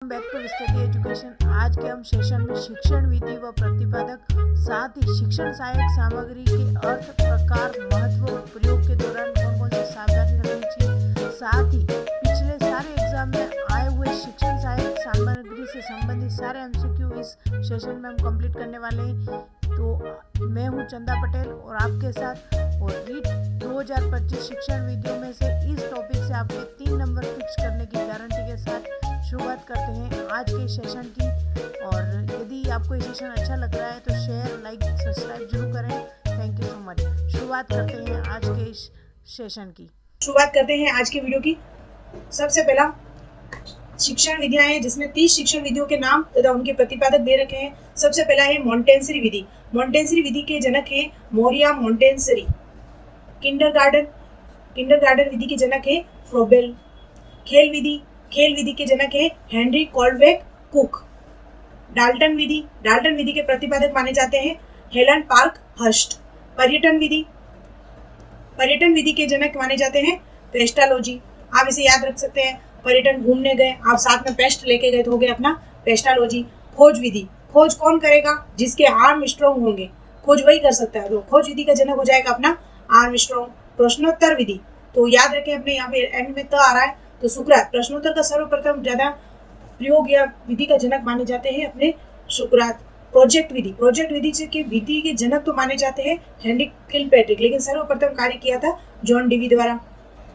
Back to Vistriti education. आज के हम सेशन में शिक्षण विधि व प्रतिपादक, साथ ही शिक्षण सहायक सामग्री के अर्थ, प्रकार, महत्व और प्रयोग के दौरान कौन कौन सी सावधानी रखनी चाहिए, साथ ही पिछले सारे एग्जाम में आए हुए शिक्षण सहायक सामग्री से संबंधित सारे एमसीक्यू इस सेशन में हम कंप्लीट करने वाले हैं। तो मैं हूं चंदा पटेल और आपके साथ, और रीट 2025 शिक्षण विधियों में से इस टॉपिक से आपके 3 नंबर फिक्स करने की गारंटी के साथ शुरुआत करते हैं आज के सेशन की। और यदि आपको ये सेशन अच्छा लग रहा है तो शेयर, लाइक, सब्सक्राइब जरूर करें। Thank you so much. शुरुआत करते हैं आज के इस सेशन की। शुरुआत करते हैं आज के वीडियो की। सबसे पहला शिक्षण विधियां हैं, जिसमें 30 शिक्षण विधियों के नाम तथा उनके प्रतिपादक दे रखे हैं। सबसे पहला है मॉन्टेसरी विधि। मॉन्टेसरी विधि के जनक हैं मोरिया मॉन्टेसरी। किंडरगार्टन विधि के जनक है फ्रोबेल। खेल विधि के जनक है हेनरी कॉल्डवेक कुक। डाल्टन विधि के प्रतिपादक माने जाते हैं हेलन पार्क हर्स्ट। पर्यटन विधि के जनक माने जाते हैं पेस्टालोजी। आप इसे याद रख सकते हैं। पर्यटन घूमने गए, आप साथ में पेस्ट लेके गए तो हो गया अपना पेस्टालोजी। खोज कौन करेगा? जिसके आर्मस्ट्रॉन्ग होंगे, खोज वही कर सकता है। तो खोज विधि का जनक हो जाएगा अपना आर्मस्ट्रॉन्ग। प्रश्नोत्तर विधि, तो याद रखें अपने यहाँ पे एंड में आ रहा है तो सुकरात। प्रश्नोत्तर का सर्वप्रथम ज्यादा प्रयोग या विधि का जनक माने जाते हैं अपने सुकरात। प्रोजेक्ट विधि के विधि के जनक तो माने जाते हैं हेनरी किलपैट्रिक, लेकिन सर्वप्रथम कार्य किया था जॉन डीवी द्वारा।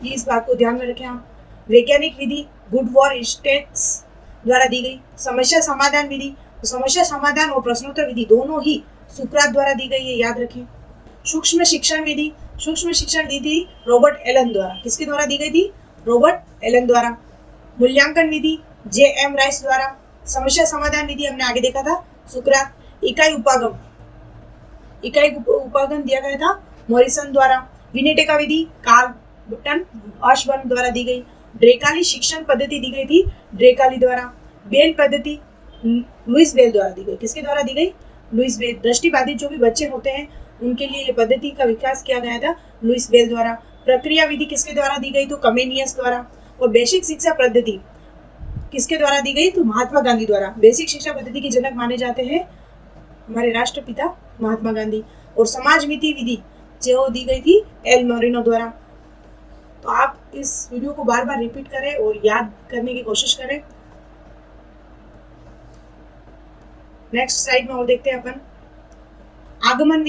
ये इस बात को ध्यान में रखें आप। वैज्ञानिक विधि गुडवॉर स्टेट्स द्वारा दी गई। समस्या समाधान विधि, तो समस्या समाधान और प्रश्नोत्तर विधि दोनों ही सुकरात द्वारा दी गई है, याद रखें। सूक्ष्म शिक्षण विधि रॉबर्ट एलन द्वारा। किसके द्वारा दी गई थी? रॉबर्ट एलन द्वारा। मूल्यांकन विधि जे.एम. राइस द्वारा। समस्या समाधान विधि हमने आगे देखा था सुकरात। इकाई उपागम दिया गया था मॉरिसन द्वारा। विनेटेका विधि कार्ल बटन ऑशबर्न द्वारा दी गई। ड्रेकाली शिक्षण पद्धति दी गई थी ड्रेकाली द्वारा। बेल पद्धति लुइस बेल द्वारा दी गई। किसके द्वारा दी गई? Louis Braille. दृष्टिबाधित जो भी बच्चे होते हैं उनके लिए ये पद्धति का विकास किया गया था लुइस बेल द्वारा। प्रक्रिया विधि किसके द्वारा दी गई? तो कमेनियस द्वारा। और बेसिक शिक्षा पद्धति किसके द्वारा दी गई? तो महात्मा गांधी द्वारा। बेसिक शिक्षा पद्धति के जनक माने जाते हैं हमारे राष्ट्रपिता महात्मा गांधी। और समाज नीति विधि जो दी गई थी एल मोरिनो द्वारा। तो आप इस वीडियो को बार बार रिपीट करें और याद करने की कोशिश करें। नेक्स्ट स्लाइड में और देखते हैं अपन आगमन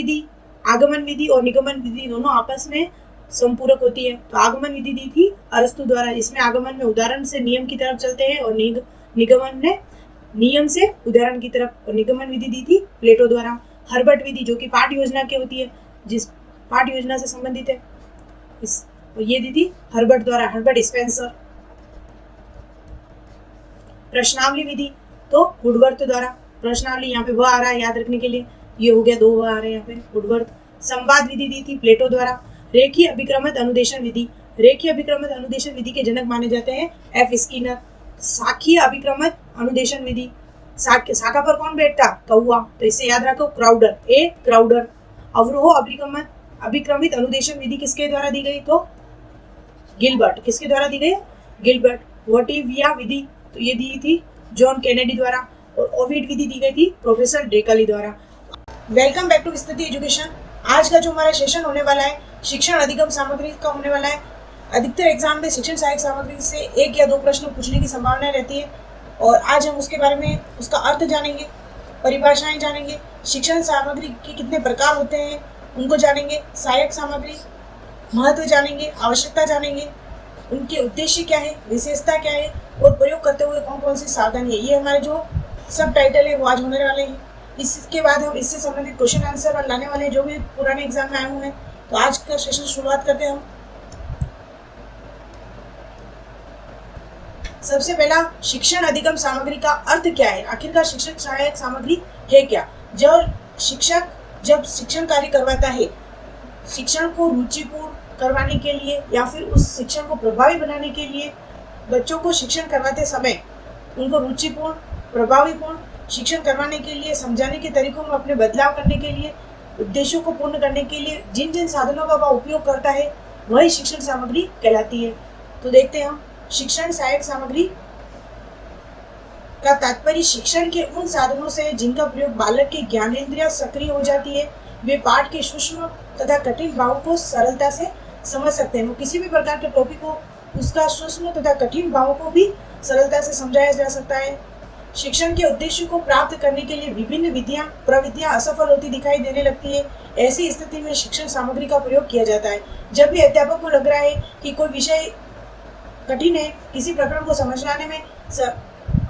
विधि और निगमन विधि दोनों आपस में संपूरक होती है। तो आगमन विधि दी थी अरस्तु द्वारा, इसमें आगमन में उदाहरण से नियम की तरफ चलते हैं, और निगमन में नियम से उदाहरण की तरफ। और निगमन विधि दी थी प्लेटो द्वारा। हर्बर्ट विधि जो कि पाठ योजना की होती है, जिस पाठ योजना से संबंधित है, ये दी थी हर्बर्ट द्वारा, हर्बर्ट स्पेंसर। प्रश्नावली विधि तो वुडवर्थ द्वारा। प्रश्नावली यहाँ पे वह आ रहा है याद रखने के लिए, ये हो गया, 2 वह आ रहे हैं यहाँ पे वुडवर्थ। संवाद विधि दी थी प्लेटो द्वारा। रेखीय अभिक्रमित अनुदेशन विधि के जनक माने जाते हैं एफ स्किनर। शाखीय अभिक्रमित अनुदेशन विधि, शाखा पर कौन बैठता? कौवा, तो इसे याद रखो क्राउडर। अवरोह अभिक्रमित अनुदेशन विधि किसके द्वारा दी गई? तो गिलबर्ट। किसके द्वारा दी गई? गिलबर्ट। वोटिविया विधि तो ये दी थी जॉन केनेडी द्वारा। और ओविड विधि दी गई थी प्रोफेसर ड्रेकाली द्वारा। Welcome back to Vistriti education. आज का जो हमारा सेशन होने वाला है शिक्षण अधिगम सामग्री का होने वाला है। अधिकतर एग्जाम में शिक्षण सहायक सामग्री से 1 या 2 प्रश्न पूछने की संभावना रहती है, और आज हम उसके बारे में उसका अर्थ जानेंगे, परिभाषाएं जानेंगे, शिक्षण सामग्री के कितने प्रकार होते हैं उनको जानेंगे, सहायक सामग्री महत्व जानेंगे, आवश्यकता जानेंगे, उनके उद्देश्य क्या है, विशेषता क्या है, और प्रयोग करते हुए कौन कौन सी सावधानी है। ये हमारे जो सब टाइटल है वो आज होने वाले हैं। इसके बाद हम इससे संबंधित क्वेश्चन आंसर लाने वाले हैं जो भी पुराने एग्जाम में आए हुए हैं। तो आज का सेशन शुरुआत करते हैं हम। सबसे पहला, शिक्षण अधिगम सामग्री का अर्थ क्या है? आखिरकार शिक्षण सहायक सामग्री है क्या? जब शिक्षण कार्य करवाता है, शिक्षण को रुचिपूर्ण करवाने के लिए या फिर उस शिक्षण को प्रभावी बनाने के लिए, बच्चों को शिक्षण करवाते समय उनको रुचिपूर्ण, प्रभावीपूर्ण शिक्षण करवाने के लिए, समझाने के तरीकों में अपने बदलाव करने के लिए, उद्देश्यों को पूर्ण करने के लिए जिन जिन साधनों का वह उपयोग करता है वही शिक्षण सामग्री कहलाती है। तो देखते हैं हम शिक्षण सहायक सामग्री का तात्पर्य शिक्षण के उन साधनों से जिनका प्रयोग बालक की ज्ञानेंद्रियां सक्रिय हो जाती है। वे पाठ के सूक्ष्म तथा कठिन भावों को सरलता से समझ सकते हैं। वो किसी भी प्रकार के टॉपिक को उसका सूक्ष्म तथा कठिन भावों को भी सरलता से समझाया जा सकता है। शिक्षण के उद्देश्य को प्राप्त करने के लिए विभिन्न प्रविधियां असफल होती दिखाई देने लगती है। ऐसी स्थिति में शिक्षण सामग्री का प्रयोग किया जाता है। जब भी अध्यापक को लग रहा है कि कोई विषय कठिन है, किसी प्रकरण को समझाने में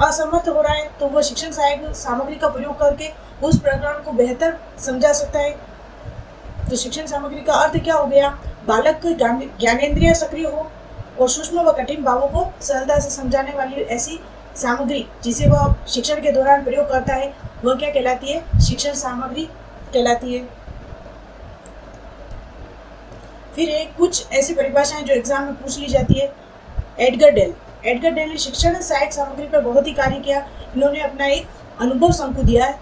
असमर्थ हो रहा है, तो वह शिक्षण सहायक सामग्री का प्रयोग करके उस प्रकरण को बेहतर समझा सकता है। तो शिक्षण सामग्री का अर्थ क्या हो गया? बालक की ज्ञानेंद्रियां सक्रिय हो और सूक्ष्म व कठिन भावों को सरलता से समझाने वाली ऐसी सामग्री जिसे वह शिक्षण के दौरान प्रयोग करता है, वह क्या कहलाती है? शिक्षण सामग्री कहलाती है। फिर एक कुछ ऐसी परिभाषाएं जो एग्जाम में पूछ ली जाती है। एडगर डेल ने शिक्षण सहायक सामग्री पर बहुत ही कार्य किया। इन्होंने अपना एक अनुभव शंकु दिया है,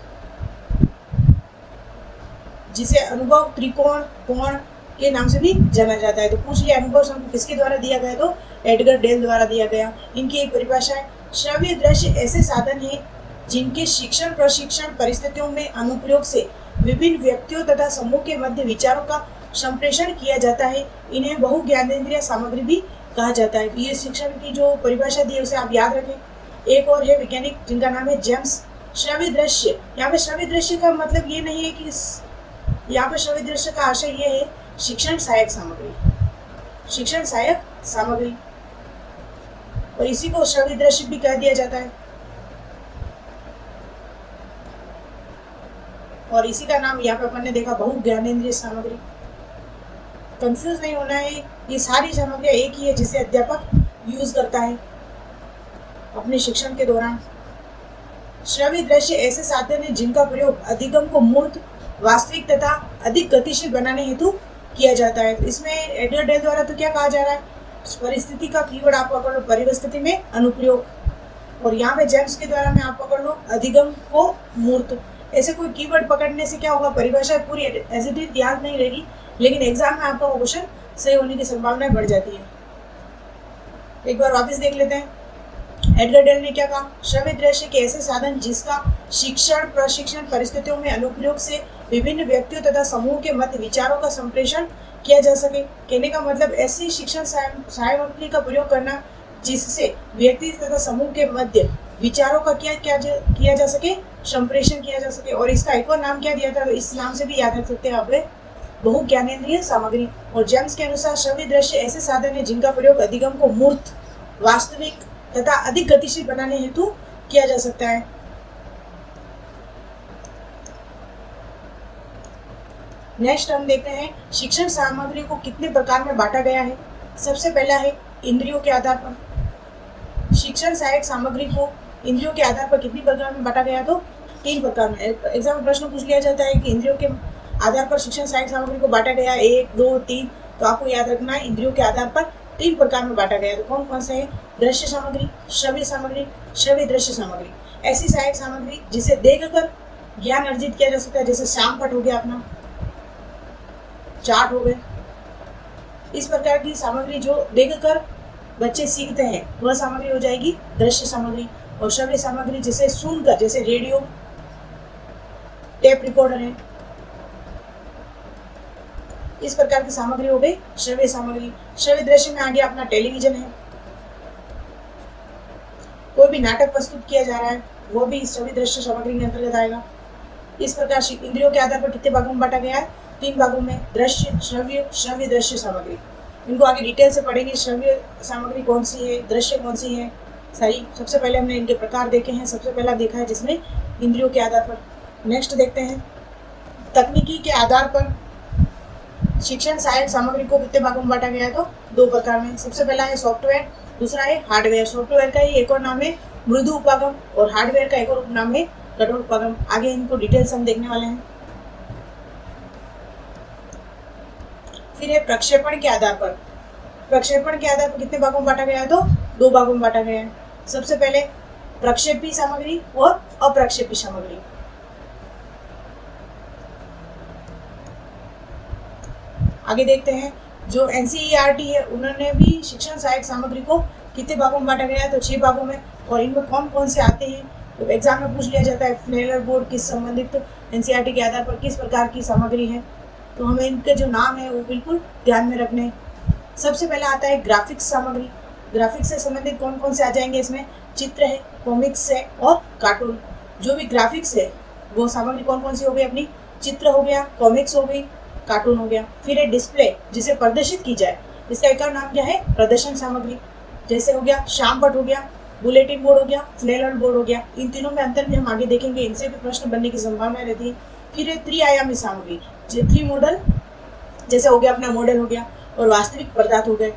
जिसे अनुभव त्रिकोण कोण के नाम से भी जाना जाता है। तो पूछ लिया अनुभव शंकु किसके द्वारा दिया गया? तो एडगर डेल द्वारा दिया गया। इनकी एक परिभाषा है, श्रव्य दृश्य ऐसे साधन हैं जिनके शिक्षण प्रशिक्षण परिस्थितियों में अनुप्रयोग से विभिन्न व्यक्तियों तथा समूह के मध्य विचारों का संप्रेषण किया जाता है। इन्हें बहु ज्ञानेंद्रिय सामग्री भी कहा जाता है। ये शिक्षण की जो परिभाषा दी है उसे आप याद रखें। एक और है वैज्ञानिक जिनका नाम है जेम्स। श्रव्य दृश्य, यहाँ पे श्रव्य दृश्य का मतलब ये नहीं है कि यहाँ पे श्रव्य दृश्य का आशय ये है शिक्षण सहायक सामग्री, शिक्षण सहायक सामग्री, और इसी को श्रव्य दृश्य भी कह दिया जाता है। और इसी का नाम यहाँ पे अपन ने देखा बहु ज्ञानेंद्रिय सामग्री। कंफ्यूज नहीं होना है, ये सारी सामग्रियाँ एक ही है जिसे अध्यापक यूज करता है अपने शिक्षण के दौरान। श्रव्य दृश्य ऐसे साधन हैं जिनका प्रयोग अधिगम को मूर्त, वास्तविक तथा अधिक गतिशील बनाने हेतु किया जाता है। इसमें एडगर डेल द्वारा तो क्या कहा जा रहा है? परिस्थिति का कीवर्ड आप पकड़ लो, परिस्थिति में अनुप्रयोग, और यहाँ पे जेम्स के द्वारा में आप पकड़ लो अधिगम को मूर्त। ऐसे कोई कीवर्ड पकड़ने से क्या होगा? परिभाषा पूरी एज इट इज याद नहीं रहेगी, लेकिन एग्जाम में आपका वो क्वेश्चन सही होने की संभावनाएं बढ़ जाती है। एक बार वापस देख लेते हैं। एडगर डेल ने क्या कहा? श्रव्य दृश्य के ऐसे साधन जिसका शिक्षण प्रशिक्षण परिस्थितियों में अनुप्रयोग से विभिन्न व्यक्तियों तथा समूह के मध्य विचारों का संप्रेषण किया जा सके। कहने का मतलब ऐसी शिक्षण सामग्री का प्रयोग करना जिससे व्यक्ति तथा समूह के मध्य विचारों का क्या किया जा सके? संप्रेषण किया जा सके। और इसका एक और नाम क्या दिया था? तो इस नाम से भी याद रख सकते हैं आप, बहु ज्ञानेंद्रिय सामग्री। और जेम्स के अनुसार श्रव्य दृश्य ऐसे साधन है जिनका प्रयोग अधिगम को मूर्त, वास्तविक तथा अधिक गतिशील बनाने हेतु किया जा सकता है। नेक्स्ट हम देखते हैं शिक्षण सामग्री को कितने प्रकार में बांटा गया है। सबसे पहला है इंद्रियों के आधार पर। शिक्षण सहायक सामग्री को इंद्रियों के आधार पर कितनी प्रकार में बांटा गया? तो 3 प्रकार में। एग्जाम में प्रश्न पूछ लिया जाता है कि इंद्रियों के आधार पर शिक्षण सहायक सामग्री को बांटा गया 1, 2, 3, तो आपको याद रखना है इंद्रियों के आधार पर 3 प्रकार में बांटा गया। तो कौन कौन से है? दृश्य सामग्री, श्रव्य सामग्री, श्रव्य दृश्य सामग्री। ऐसी सहायक सामग्री जिसे देखकर ज्ञान अर्जित किया जा सकता है, जैसे श्यामपट हो गया, अपना चार्ट हो गए। इस प्रकार की सामग्री जो देखकर बच्चे सीखते हैं वह सामग्री हो जाएगी दृश्य सामग्री। और श्रव्य सामग्री जिसे सुनकर, जैसे रेडियो, टेप रिकॉर्डर है, इस प्रकार की सामग्री हो गई श्रव्य सामग्री। श्रव्य दृश्य में आ गया अपना टेलीविजन है, कोई भी नाटक प्रस्तुत किया जा रहा है वो भी श्रव्य दृश्य सामग्री के अंतर्गत आएगा। इस प्रकार इंद्रियों के आधार पर कितने भागों में बांटा गया है? 3 भागों में, दृश्य, श्रव्य, श्रव्य दृश्य सामग्री। इनको आगे डिटेल से पढ़ेंगे। श्रव्य सामग्री कौन सी है, दृश्य कौन सी है, सारी। सबसे पहले हमने इनके प्रकार देखे हैं। सबसे पहला देखा है जिसमें इंद्रियों के आधार पर। नेक्स्ट देखते हैं तकनीकी के आधार पर शिक्षण सहायक सामग्री को कितने भागों में बांटा गया है? तो 2 प्रकार में। सबसे पहला है सॉफ्टवेयर, दूसरा है हार्डवेयर। सॉफ्टवेयर का ही एक और नाम है मृदु उपागम और हार्डवेयर का एक और नाम है कठोर उपागम। आगे इनको डिटेल्स हम देखने वाले हैं। फिर है प्रक्षेपण के आधार पर। प्रक्षेपण के आधार पर कितने भागों में बांटा गया है? तो 2 भागों में बांटा गया है। सबसे पहले प्रक्षेपी सामग्री और अप्रक्षेपी सामग्री। आगे देखते हैं जो NCERT है उन्होंने भी शिक्षण सहायक सामग्री को कितने भागों में बांटा गया है? तो 6 भागों में। और इनमें कौन कौन से आते हैं तो एग्जाम में पूछ लिया जाता है फ्लेनर बोर्ड किस संबंधित एनसीईआरटी के आधार पर किस प्रकार की सामग्री है, तो हमें इनके जो नाम है वो बिल्कुल ध्यान में रखने हैं। सबसे पहला आता है ग्राफिक्स सामग्री। ग्राफिक्स से संबंधित कौन कौन से आ जाएंगे इसमें, चित्र है, कॉमिक्स है और कार्टून। जो भी ग्राफिक्स है वो सामग्री कौन कौन सी हो गई अपनी, चित्र हो गया, कॉमिक्स हो गई, कार्टून हो गया। फिर है डिस्प्ले, जिसे प्रदर्शित की जाए, इसका एक और नाम क्या है, प्रदर्शन सामग्री। जैसे हो गया शामपट हो गया, बुलेटिन बोर्ड हो गया, फ्लेनर बोर्ड हो गया। इन तीनों में अंतर भी हम आगे देखेंगे, इनसे भी प्रश्न बनने की संभावना रहती है। फिर है त्रिआयामी सामग्री, थ्री मॉडल, जैसे हो गया अपना मॉडल हो गया और वास्तविक पदार्थ हो गए।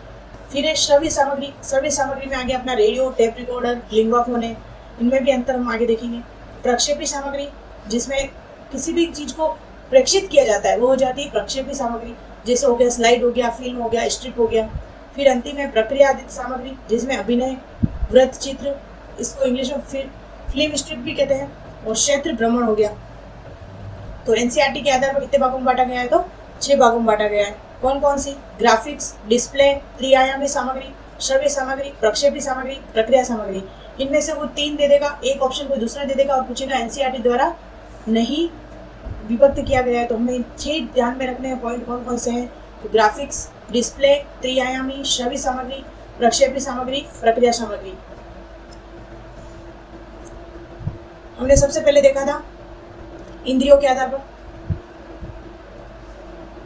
फिर है श्रव्य सामग्री। श्रव्य सामग्री में आगे अपना रेडियो, टेप रिकॉर्डर, लिंगोफोन है, इनमें भी अंतर हम आगे देखेंगे। प्रक्षेपी सामग्री, जिसमें किसी भी चीज को प्रेक्षित किया जाता है वो हो जाती है प्रक्षेपी सामग्री। जैसे हो गया स्लाइड हो गया, फिल्म हो गया, स्ट्रिप हो गया। फिर अंतिम है प्रक्रिया आधारित सामग्री, जिसमें अभिनय, वृत्त चित्र, इसको इंग्लिश में फिल्म स्ट्रिप भी कहते हैं, और क्षेत्र भ्रमण हो गया। तो एनसीईआरटी के आधार पर कितने भागों में बांटा गया है, तो 6 भागों में बांटा गया है। कौन कौन सी, ग्राफिक्स, डिस्प्ले, त्रिआयामी सामग्री, श्रव्य सामग्री, प्रक्षेपी सामग्री, प्रक्रिया सामग्री। इनमें से वो 3 दे देगा, एक ऑप्शन कोई दूसरा दे देगा और पूछेगा एनसीईआरटी द्वारा नहीं विभक्त किया गया है। तो हमें 6 ध्यान में रखने हैं पॉइंट कौन कौन से हैं, तो ग्राफिक्स, डिस्प्ले, त्रिआयामी, श्रव्य सामग्री, प्रक्षेपी सामग्री, प्रक्रिया सामग्री। हमने सबसे पहले देखा था इंद्रियों के आधार पर,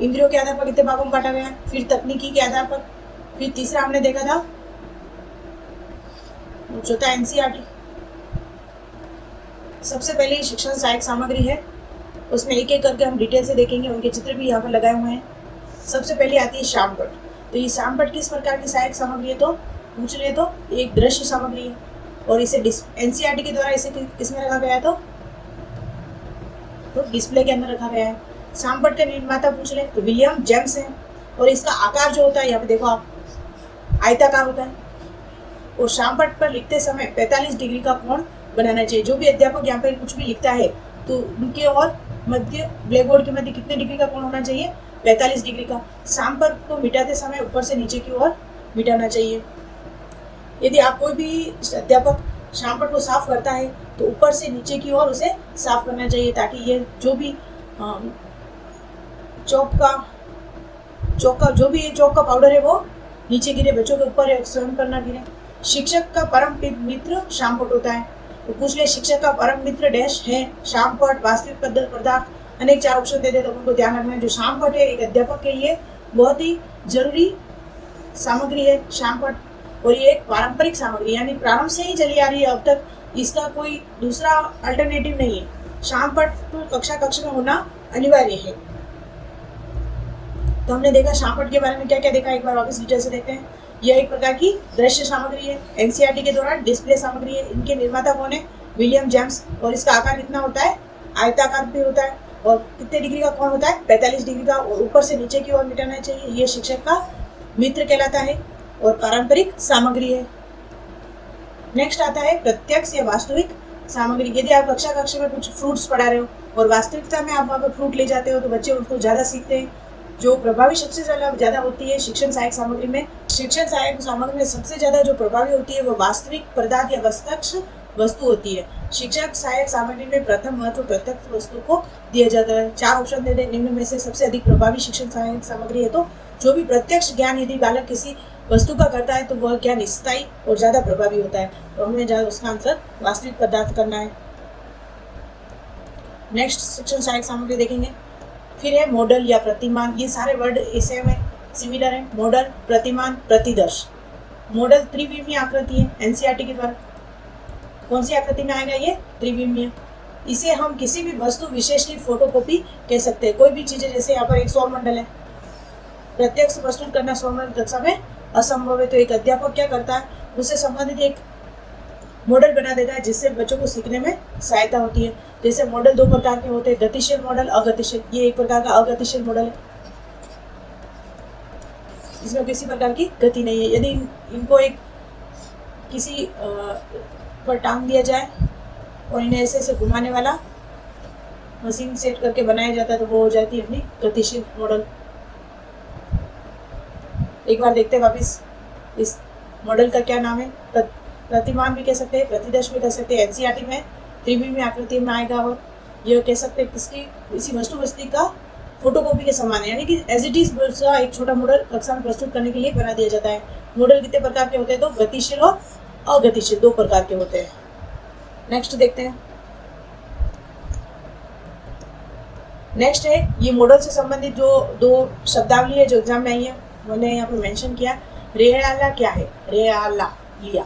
इंद्रियों के आधार पर कितने भागों में बांटा गया है। फिर तकनीकी के आधार पर, फिर तीसरा हमने देखा था चौथा एनसीईआरटी। सबसे पहले शिक्षण सहायक सामग्री है, उसमें एक एक करके हम डिटेल से देखेंगे, उनके चित्र भी यहाँ पर लगाए हुए हैं। सबसे पहले आती है शामपट। तो ये शामपट किस प्रकार की सहायक सामग्री है, तो पूछ रहे तो एक दृश्य सामग्री है और इसे एनसीईआरटी के द्वारा इसे किसमें रखा गया है, तो डिस्प्ले के अंदर रखा गया है। शामपट के निर्माता पूछ रहे तो विलियम जेम्स है, और इसका आकार जो होता है यहाँ पे देखो आप, आयताकार होता है। और शामपट पर लिखते समय 45 डिग्री का कोण बनाना चाहिए। जो भी अध्यापक यहाँ पे कुछ भी लिखता है तो उनके और मध्य, ब्लैक बोर्ड के मध्य कितने डिग्री का कोण होना चाहिए, 45 डिग्री का। शामपट को मिटाते समय ऊपर से नीचे की ओर मिटाना चाहिए। यदि आप कोई भी अध्यापक शामपट को साफ करता है तो ऊपर से नीचे की ओर उसे साफ करना चाहिए, ताकि ये जो भी चौक का पाउडर है वो नीचे गिरे, बच्चों के ऊपर स्वयं पर ना गिरे। शिक्षक का परम मित्र शामपट होता है। तो पूछ ले शिक्षक का परम मित्र डैश है, शामपट, वास्तविक पदार्थ, अनेक 4 ऑप्शन दे दे तो उनको ध्यान रखना है। जो शामपट है एक अध्यापक के लिए बहुत ही जरूरी सामग्री है शामपट, और ये एक पारंपरिक सामग्री यानी प्रारंभ से ही चली आ रही है अब तक, इसका कोई दूसरा अल्टरनेटिव नहीं है। शामपट तो कक्षा में होना अनिवार्य है। तो हमने देखा शामपट के बारे में क्या क्या देखा, एक बार वापस डिटेल से देखते हैं। यह एक प्रकार की दृश्य सामग्री है, एनसीईआरटी के दौरान डिस्प्ले सामग्री है। इनके निर्माता कौन है, विलियम जेम्स, और इसका आकार कितना होता है, आयताकार भी होता है, और कितने डिग्री का कोण होता है, 45 डिग्री का, और ऊपर से नीचे की ओर मिटाना चाहिए। ये शिक्षक का मित्र कहलाता है और पारंपरिक सामग्री है। नेक्स्ट आता है प्रत्यक्ष या वास्तविक सामग्री। यदि आप कक्षा में कुछ फ्रूट्स पढ़ा रहे हो और वास्तविकता में आप वहाँ पर फ्रूट ले जाते हो तो बच्चे उसको ज़्यादा सीखते हैं। जो प्रभावी सबसे ज़्यादा होती है शिक्षण सहायक सामग्री में। शिक्षण सहायक सामग्री में सबसे ज़्यादा जो प्रभावी होती है वो वास्तविक पदार्थ या प्रत्यक्ष वस्तु होती है। शिक्षक सहायक सामग्री में प्रथम महत्व प्रत्यक्ष वस्तु को दिया जाता है। 4 ऑप्शन दे दे, निम्न में से सबसे अधिक प्रभावी शिक्षण सहायक सामग्री है। तो जो भी प्रत्यक्ष ज्ञान यदि बालक किसी वस्तु का करता है तो वह ज्ञान स्थायी और ज़्यादा प्रभावी होता है। तो हमें ज़्यादा उसका आंसर वास्तविक पदार्थ करना है। नेक्स्ट शिक्षण सहायक सामग्री देखेंगे। फिर है मॉडल या प्रतिमान। ये सारे वर्ड इसे में सिमिलर है, मॉडल, प्रतिमान, प्रतिदर्श। मॉडल त्रिविमीय आकृति है एनसीईआरटी के द्वारा। कौन सी आकृति में आएगा ये, त्रिविमीय। इसे हम किसी भी वस्तु विशेष की फोटोकॉपी कह सकते हैं। कोई भी चीजें, जैसे यहाँ पर एक सौरमंडल है, प्रत्यक्ष प्रस्तुत करना सौरमंडल कक्षा में असंभव है। तो एक अध्यापक क्या करता है, उससे संबंधित एक मॉडल बना देता है जिससे बच्चों को सीखने में सहायता होती है। जैसे मॉडल 2 प्रकार के होते हैं, गतिशील मॉडल, अगतिशील। ये एक प्रकार का अगतिशील मॉडल है, इसमें किसी प्रकार की गति नहीं है। यदि इनको एक किसी पर टांग दिया जाए और इन्हें ऐसे ऐसे घुमाने वाला मशीन सेट करके बनाया जाता है तो वो हो जाती है अपनी गतिशील मॉडल। एक बार देखते हैं वापस इस मॉडल का क्या नाम है। प्रतिमान भी कह सकते हैं, प्रतिदर्श भी कह सकते हैं। एनसीईआरटी में त्रिविमीय आकृति में आएगा और यह कह सकते हैं किसकी इसी वस्तु का फोटोकॉपी के समान है, यानी कि एज इट इज एक छोटा मॉडल कक्षा में प्रस्तुत करने के लिए बना दिया जाता है। मॉडल कितने प्रकार के होते हैं? तो गतिशील और अगतिशील 2 प्रकार के होते हैं। नेक्स्ट देखते हैं। नेक्स्ट है ये मॉडल से संबंधित जो 2 शब्दावली है जो एग्जाम में आई है, मैंने यहाँ पे मेंशन किया। रेआला क्या है? रेआला लिया,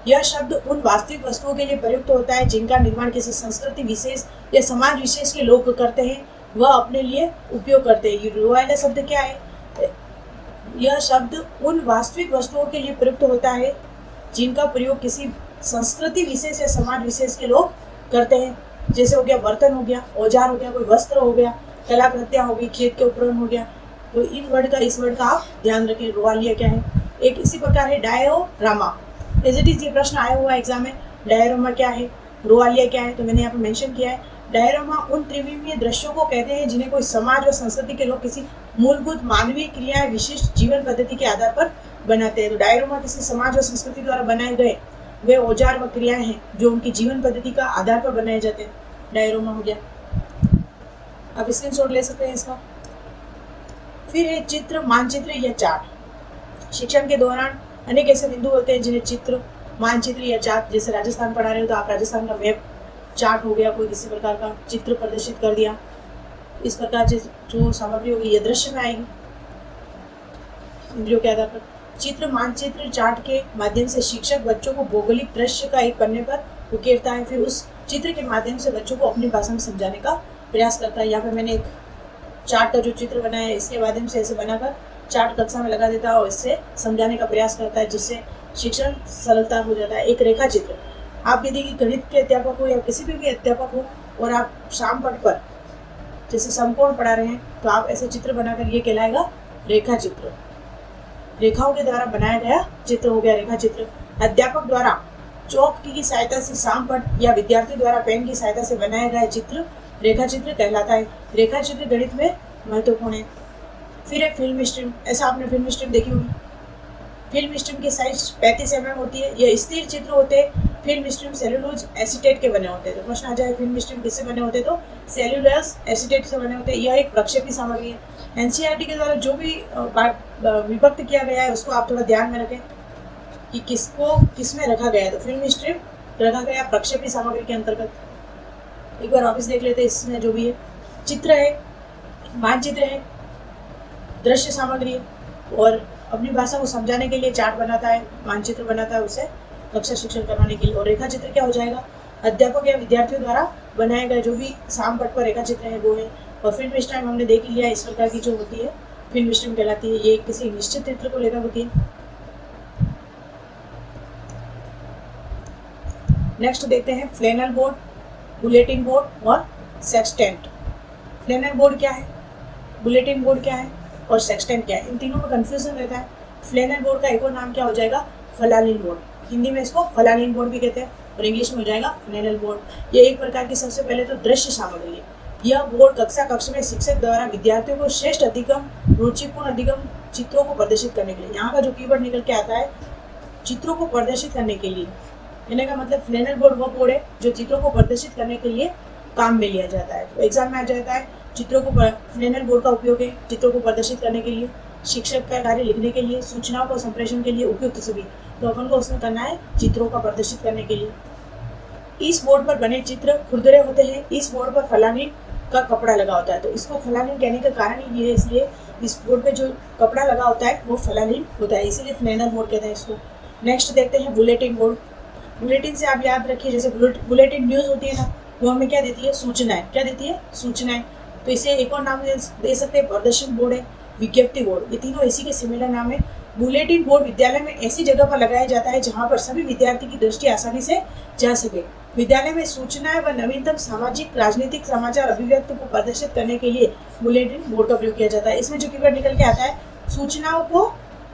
यह शब्द उन वास्तविक वस्तुओं के लिए प्रयुक्त होता है जिनका निर्माण किसी संस्कृति विशेष या समाज विशेष के लोग करते हैं, वह अपने लिए उपयोग करते हैं। रेआला शब्द क्या है? यह शब्द उन वास्तविक वस्तुओं के लिए प्रयुक्त होता है जिनका प्रयोग किसी संस्कृति विशेष या समाज विशेष के लोग करते हैं। जैसे हो गया बर्तन हो गया, औजार हो गया, कोई वस्त्र हो गया, कलाकृतियाँ हो गई, खेत के उपकरण हो गया। तो इन वर्ड का इस वर्ड का आप ध्यान रखें। रुआलिया क्या है? एक इसी प्रकार है डायोरामा। एज इट इज ये प्रश्न आया हुआ एग्जाम में। डायोरामा क्या है? रुआलिया क्या है? तो मैंने यहाँ पर मेंशन किया है। डायोरामा उन त्रिविमीय दृश्यों को कहते हैं जिन्हें कोई समाज और संस्कृति के लोग किसी मूलभूत मानवीय क्रिया विशिष्ट जीवन पद्धति के आधार पर बनाते हैं। तो डायोरामा किसी समाज और संस्कृति द्वारा बनाए गए वे औजार व क्रियाएं हैं जो उनकी जीवन पद्धति का आधार पर बनाए जाते हैं। डायोरामा हो गया, आप स्क्रीनशॉट ले सकते हैं इसका। फिर है चित्र, मानचित्र या चार्ट। शिक्षण के दौरान अनेक ऐसे बिंदु होते हैं जिन्हें चित्र, मानचित्र या चार्ट, जैसे राजस्थान पढ़ा रहे हो तो आप राजस्थान का मैप, चार्ट हो गया, कोई किसी प्रकार का चित्र प्रदर्शित कर दिया, इस प्रकार से जो सामग्री होगी ये दृश्य में आएगी इंद्रियों के आधार पर। चित्र, मानचित्र, चार्ट के माध्यम से शिक्षक बच्चों को भौगोलिक दृश्य का एक पन्ने पर उकेरता है, फिर उस चित्र के माध्यम से बच्चों को अपनी भाषा में समझाने का प्रयास करता है। यहाँ पे मैंने एक चार्ट का जो चित्र बनाया है इसके माध्यम से ऐसे बनाकर चार्ट कक्षा में लगा देता है और इससे समझाने का प्रयास करता है, जिससे शिक्षण सरलता हो जाता है। एक रेखा चित्र, आप यदि गणित के अध्यापक हो या किसी भी अध्यापक हो और आप शाम पट पर जैसे समकोण पढ़ा रहे हैं तो आप ऐसे चित्र बनाकर, ये कहलाएगा रेखा चित्र। रेखाओं के द्वारा बनाया गया चित्र हो गया रेखा चित्र। अध्यापक द्वारा चौक की सहायता से शाम पट या विद्यार्थी द्वारा पेन की सहायता से बनाया गया चित्र रेखा चित्र कहलाता है। रेखा चित्र गणित में महत्वपूर्ण है। फिर है फिल्म स्ट्रीम। ऐसा आपने फिल्म स्ट्रीम देखी होगी। फिल्म स्ट्रीम की साइज 35 mm होती है। यह स्थिर चित्र होते हैं। फिल्म स्ट्रीम सेलुलोज एसीटेट के बने होते हैं। तो प्रश्न आ जाए फिल्म स्ट्रीम किससे बने होते हैं? तो सेलुलोज एसीटेट से बने होते हैं। यह एक प्रक्षेपी सामग्री है। एनसीईआरटी के द्वारा जो भी विभक्त किया गया है उसको आप थोड़ा ध्यान में रखें कि किसको किसमें रखा गया है। तो फिल्म स्ट्रीम रखा गया प्रक्षेपी सामग्री के अंतर्गत। एक बार वापस देख लेते हैं इसमें जो भी है। चित्र है, मानचित्र है, दृश्य सामग्री है और अपनी भाषा को समझाने के लिए चार्ट बनाता है, मानचित्र बनाता है, उसे कक्षा शिक्षण करवाने के लिए। और रेखा चित्र क्या हो जाएगा? अध्यापक या विद्यार्थियों द्वारा बनाया गया जो भी शाम पट पर रेखा चित्र है वो है। और फिल्म स्ट्रीम हमने देख लिया इस प्रकार की जो होती है फिल्म स्ट्रीम कहलाती है। ये किसी निश्चित चित्र को लेकर होती है। नेक्स्ट देखते हैं फ्लैनल बोर्ड, बुलेटिन बोर्ड और सेक्सटेंट। फ्लैनल बोर्ड क्या है, बुलेटिन बोर्ड क्या है और सेक्सटेंट क्या है, इन तीनों में कंफ्यूजन रहता है। फ्लैनल बोर्ड का एक और नाम क्या हो जाएगा? फलालीन बोर्ड। हिंदी में इसको फलालीन बोर्ड भी कहते हैं और इंग्लिश में हो जाएगा फ्लैनल बोर्ड। ये एक प्रकार की सबसे पहले तो दृश्य सामग्री है। यह बोर्ड कक्षा में शिक्षक द्वारा विद्यार्थियों को श्रेष्ठ अधिगम, रुचिपूर्ण अधिगम चित्रों को प्रदर्शित करने के लिए, यहाँ का जो कीवर्ड निकल के आता है चित्रों को प्रदर्शित करने के लिए, कहने का मतलब फ्लैनल बोर्ड वो बोर्ड है जो चित्रों को प्रदर्शित करने के लिए काम में लिया जाता है। तो एग्जाम में आ जाता है चित्रों को, फ्लैनल बोर्ड का उपयोग है चित्रों को प्रदर्शित करने के लिए, शिक्षक का कार्य लिखने के लिए, सूचनाओं को संप्रेषण के लिए उपयुक्त सभी। तो अपन को उसमें करना है चित्रों का प्रदर्शित करने के लिए। इस बोर्ड पर बने चित्र खुरदरे होते हैं। इस बोर्ड पर फलानीन का कपड़ा लगा होता है। तो इसको फलानीन कहने का कारण ये है, इसलिए इस बोर्ड पे जो कपड़ा लगा होता है वो फलानीन होता है, इसीलिए फ्लैनल बोर्ड कहते हैं इसको। नेक्स्ट देखते हैं बुलेटिन बोर्ड। बुलेटिन से आप याद रखिए, जैसे बुलेटिन न्यूज़ होती है ना, वो हमें क्या देती है? सूचनाएं। क्या देती है? सूचनाएं। तो इसे एक और नाम दे सकते हैं, प्रदर्शन बोर्ड है, विज्ञप्ति बोर्ड। ये तीनों इसी के सिमिलर नाम है। बुलेटिन बोर्ड विद्यालय में ऐसी जगह पर लगाया जाता है जहाँ पर सभी विद्यार्थी की दृष्टि आसानी से जा सके। विद्यालय में सूचनाएं व नवीनतम सामाजिक राजनीतिक समाचार अभिव्यक्ति को प्रदर्शित करने के लिए बुलेटिन बोर्ड का प्रयोग किया जाता है। इसमें जो कीवर्ड निकल के आता है, सूचनाओं को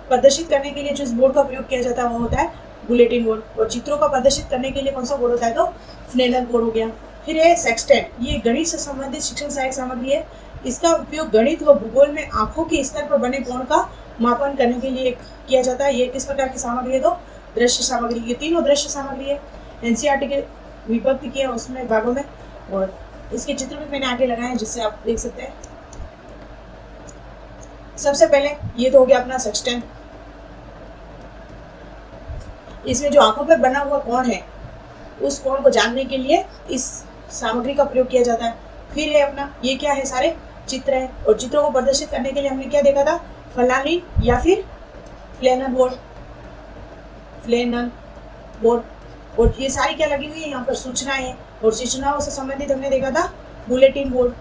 प्रदर्शित करने के लिए जो इस बोर्ड का प्रयोग किया जाता है वो होता है बुलेटिन बोर्ड। और चित्रों का प्रदर्शित करने के लिए कौन सा बोर्ड होता है? तो फ्लैनल बोर्ड हो गया। फिर है सेक्सटेंट। ये गणित से संबंधित शिक्षण सहायक सामग्री है। इसका उपयोग गणित व भूगोल में आंखों के स्तर पर बने कोण का मापन करने के लिए किया जाता है। ये किस प्रकार की सामग्री है? तो दृश्य सामग्री। ये तीनों दृश्य सामग्री है। एनसीईआरटी के विभक्त किए हैं उसमें भागों में, और इसके चित्र भी मैंने आगे लगाए हैं जिससे आप देख सकते हैं। सबसे पहले ये तो हो गया अपना सेक्सटेंट। इसमें जो आंखों पर बना हुआ कोण है उस कोण को जानने के लिए इस सामग्री का प्रयोग किया जाता है। फिर है अपना ये क्या है, सारे चित्र है, और चित्रों को प्रदर्शित करने के लिए हमने क्या देखा था, फलानी या फिर फ्लेनल बोर्ड, फ्लेनल बोर्ड। और ये सारी क्या लगी हुई है यहाँ पर, सूचनाएं हैं, और सूचनाओं से संबंधित हमने देखा था बुलेटिन बोर्ड।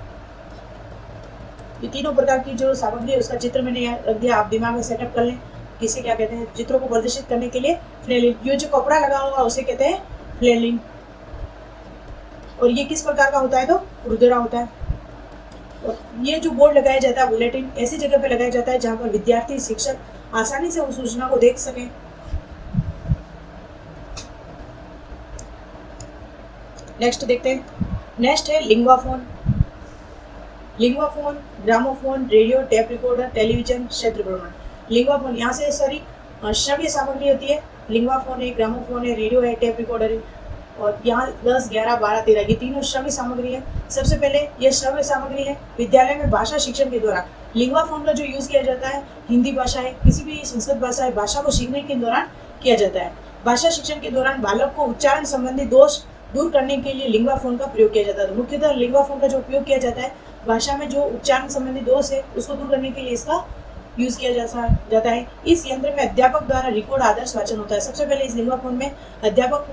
ये तीनों प्रकार की जो सामग्री है उसका चित्र मैंने यहाँ रख दिया, आप दिमाग में सेटअप कर लें किसे क्या कहते हैं। चित्रों को प्रदर्शित करने के लिए फ्लेलिन, ये जो कपड़ा लगा हुआ उसे कहते हैं फ्लेलिन। और ये किस प्रकार का होता है, तो खुरदरा होता है। और ये जो बोर्ड लगाया जाता है बुलेटिन, ऐसी जगह पे लगाया जाता है जहाँ पर विद्यार्थी शिक्षक आसानी से उस सूचना को देख सकें। नेक्स्ट देखते हैं, नेक्स्ट है linguaphone. Linguaphone, gramophone, radio, tape recorder, television, क्षेत्र भ्रमण। लिंग्वाफोन यहाँ से सारी श्रव्य सामग्री होती है। लिंग्वाफोन है, ग्रामोफोन है, रेडियो है, टेप रिकॉर्डर है, और यहाँ 10, 11, 12, 13 ये तीनों श्रव्य सामग्री है। सबसे पहले ये श्रव्य सामग्री है। विद्यालय में भाषा शिक्षण के दौरान लिंग्वाफोन का जो यूज़ किया जाता है, हिंदी भाषा है, किसी भी संस्कृत भाषा है, भाषा को सीखने के दौरान किया जाता है। भाषा शिक्षण के दौरान बालक को उच्चारण संबंधी दोष दूर करने के लिए लिंग्वाफोन का प्रयोग किया जाता है। मुख्यतः लिंग्वाफोन का जो उपयोग किया जाता है, भाषा में जो उच्चारण संबंधी दोष है उसको दूर करने के लिए इसका यूज किया जाता है। इस यंत्र में अध्यापक द्वारा रिकॉर्ड आदर्श वाचन होता है। सबसे पहले इस लिंग्वाफोन में अध्यापक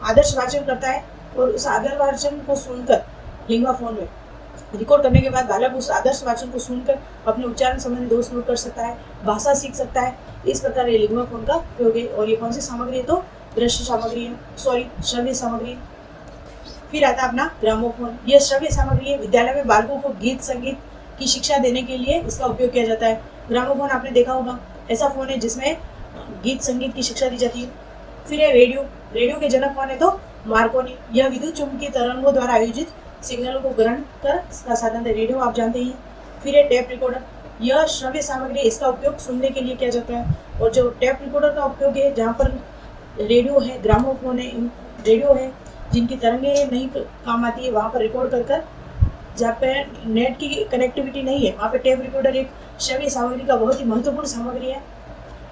आदर्श वाचन करता है, और उस आदर्श वाचन को सुनकर लिंग्वाफोन में रिकॉर्ड करने के बाद बालक उस आदर्श वाचन को सुनकर अपने उच्चारण संबंधी दोष दूर कर सकता है, भाषा सीख सकता है। इस प्रकार ये लिंग्वाफोन का प्रयोग है। और ये कौन सी सामग्री है, तो दृश्य सामग्री है, सॉरी श्रव्य सामग्री। फिर आता है अपना ग्रामोफोन। यह श्रव्य सामग्री है। विद्यालय में बालकों को गीत संगीत की शिक्षा देने के लिए इसका उपयोग किया जाता है। ग्रामोफोन आपने देखा होगा, ऐसा फोन है जिसमें गीत संगीत की शिक्षा दी जाती है। फिर है रेडियो। रेडियो के जनक कौन है, तो मार्कोनी। यह विद्युत चुंबकीय तरंगों द्वारा आयोजित सिग्नल को ग्रहण कर इसका साधन है। रेडियो आप जानते हैं। फिर है टेप रिकॉर्डर। यह श्रव्य सामग्री, इसका उपयोग सुनने के लिए किया जाता है। और जो टेप रिकॉर्डर का उपयोग है, जहाँ पर रेडियो है, ग्रामोफोन है, रेडियो है, जिनकी तरंगें नहीं काम आती है, वहाँ पर रिकॉर्ड कर जहाँ पे नेट की कनेक्टिविटी नहीं है वहाँ पे टेप रिकॉर्डर एक श्रव्य सामग्री का बहुत ही महत्वपूर्ण सामग्री है।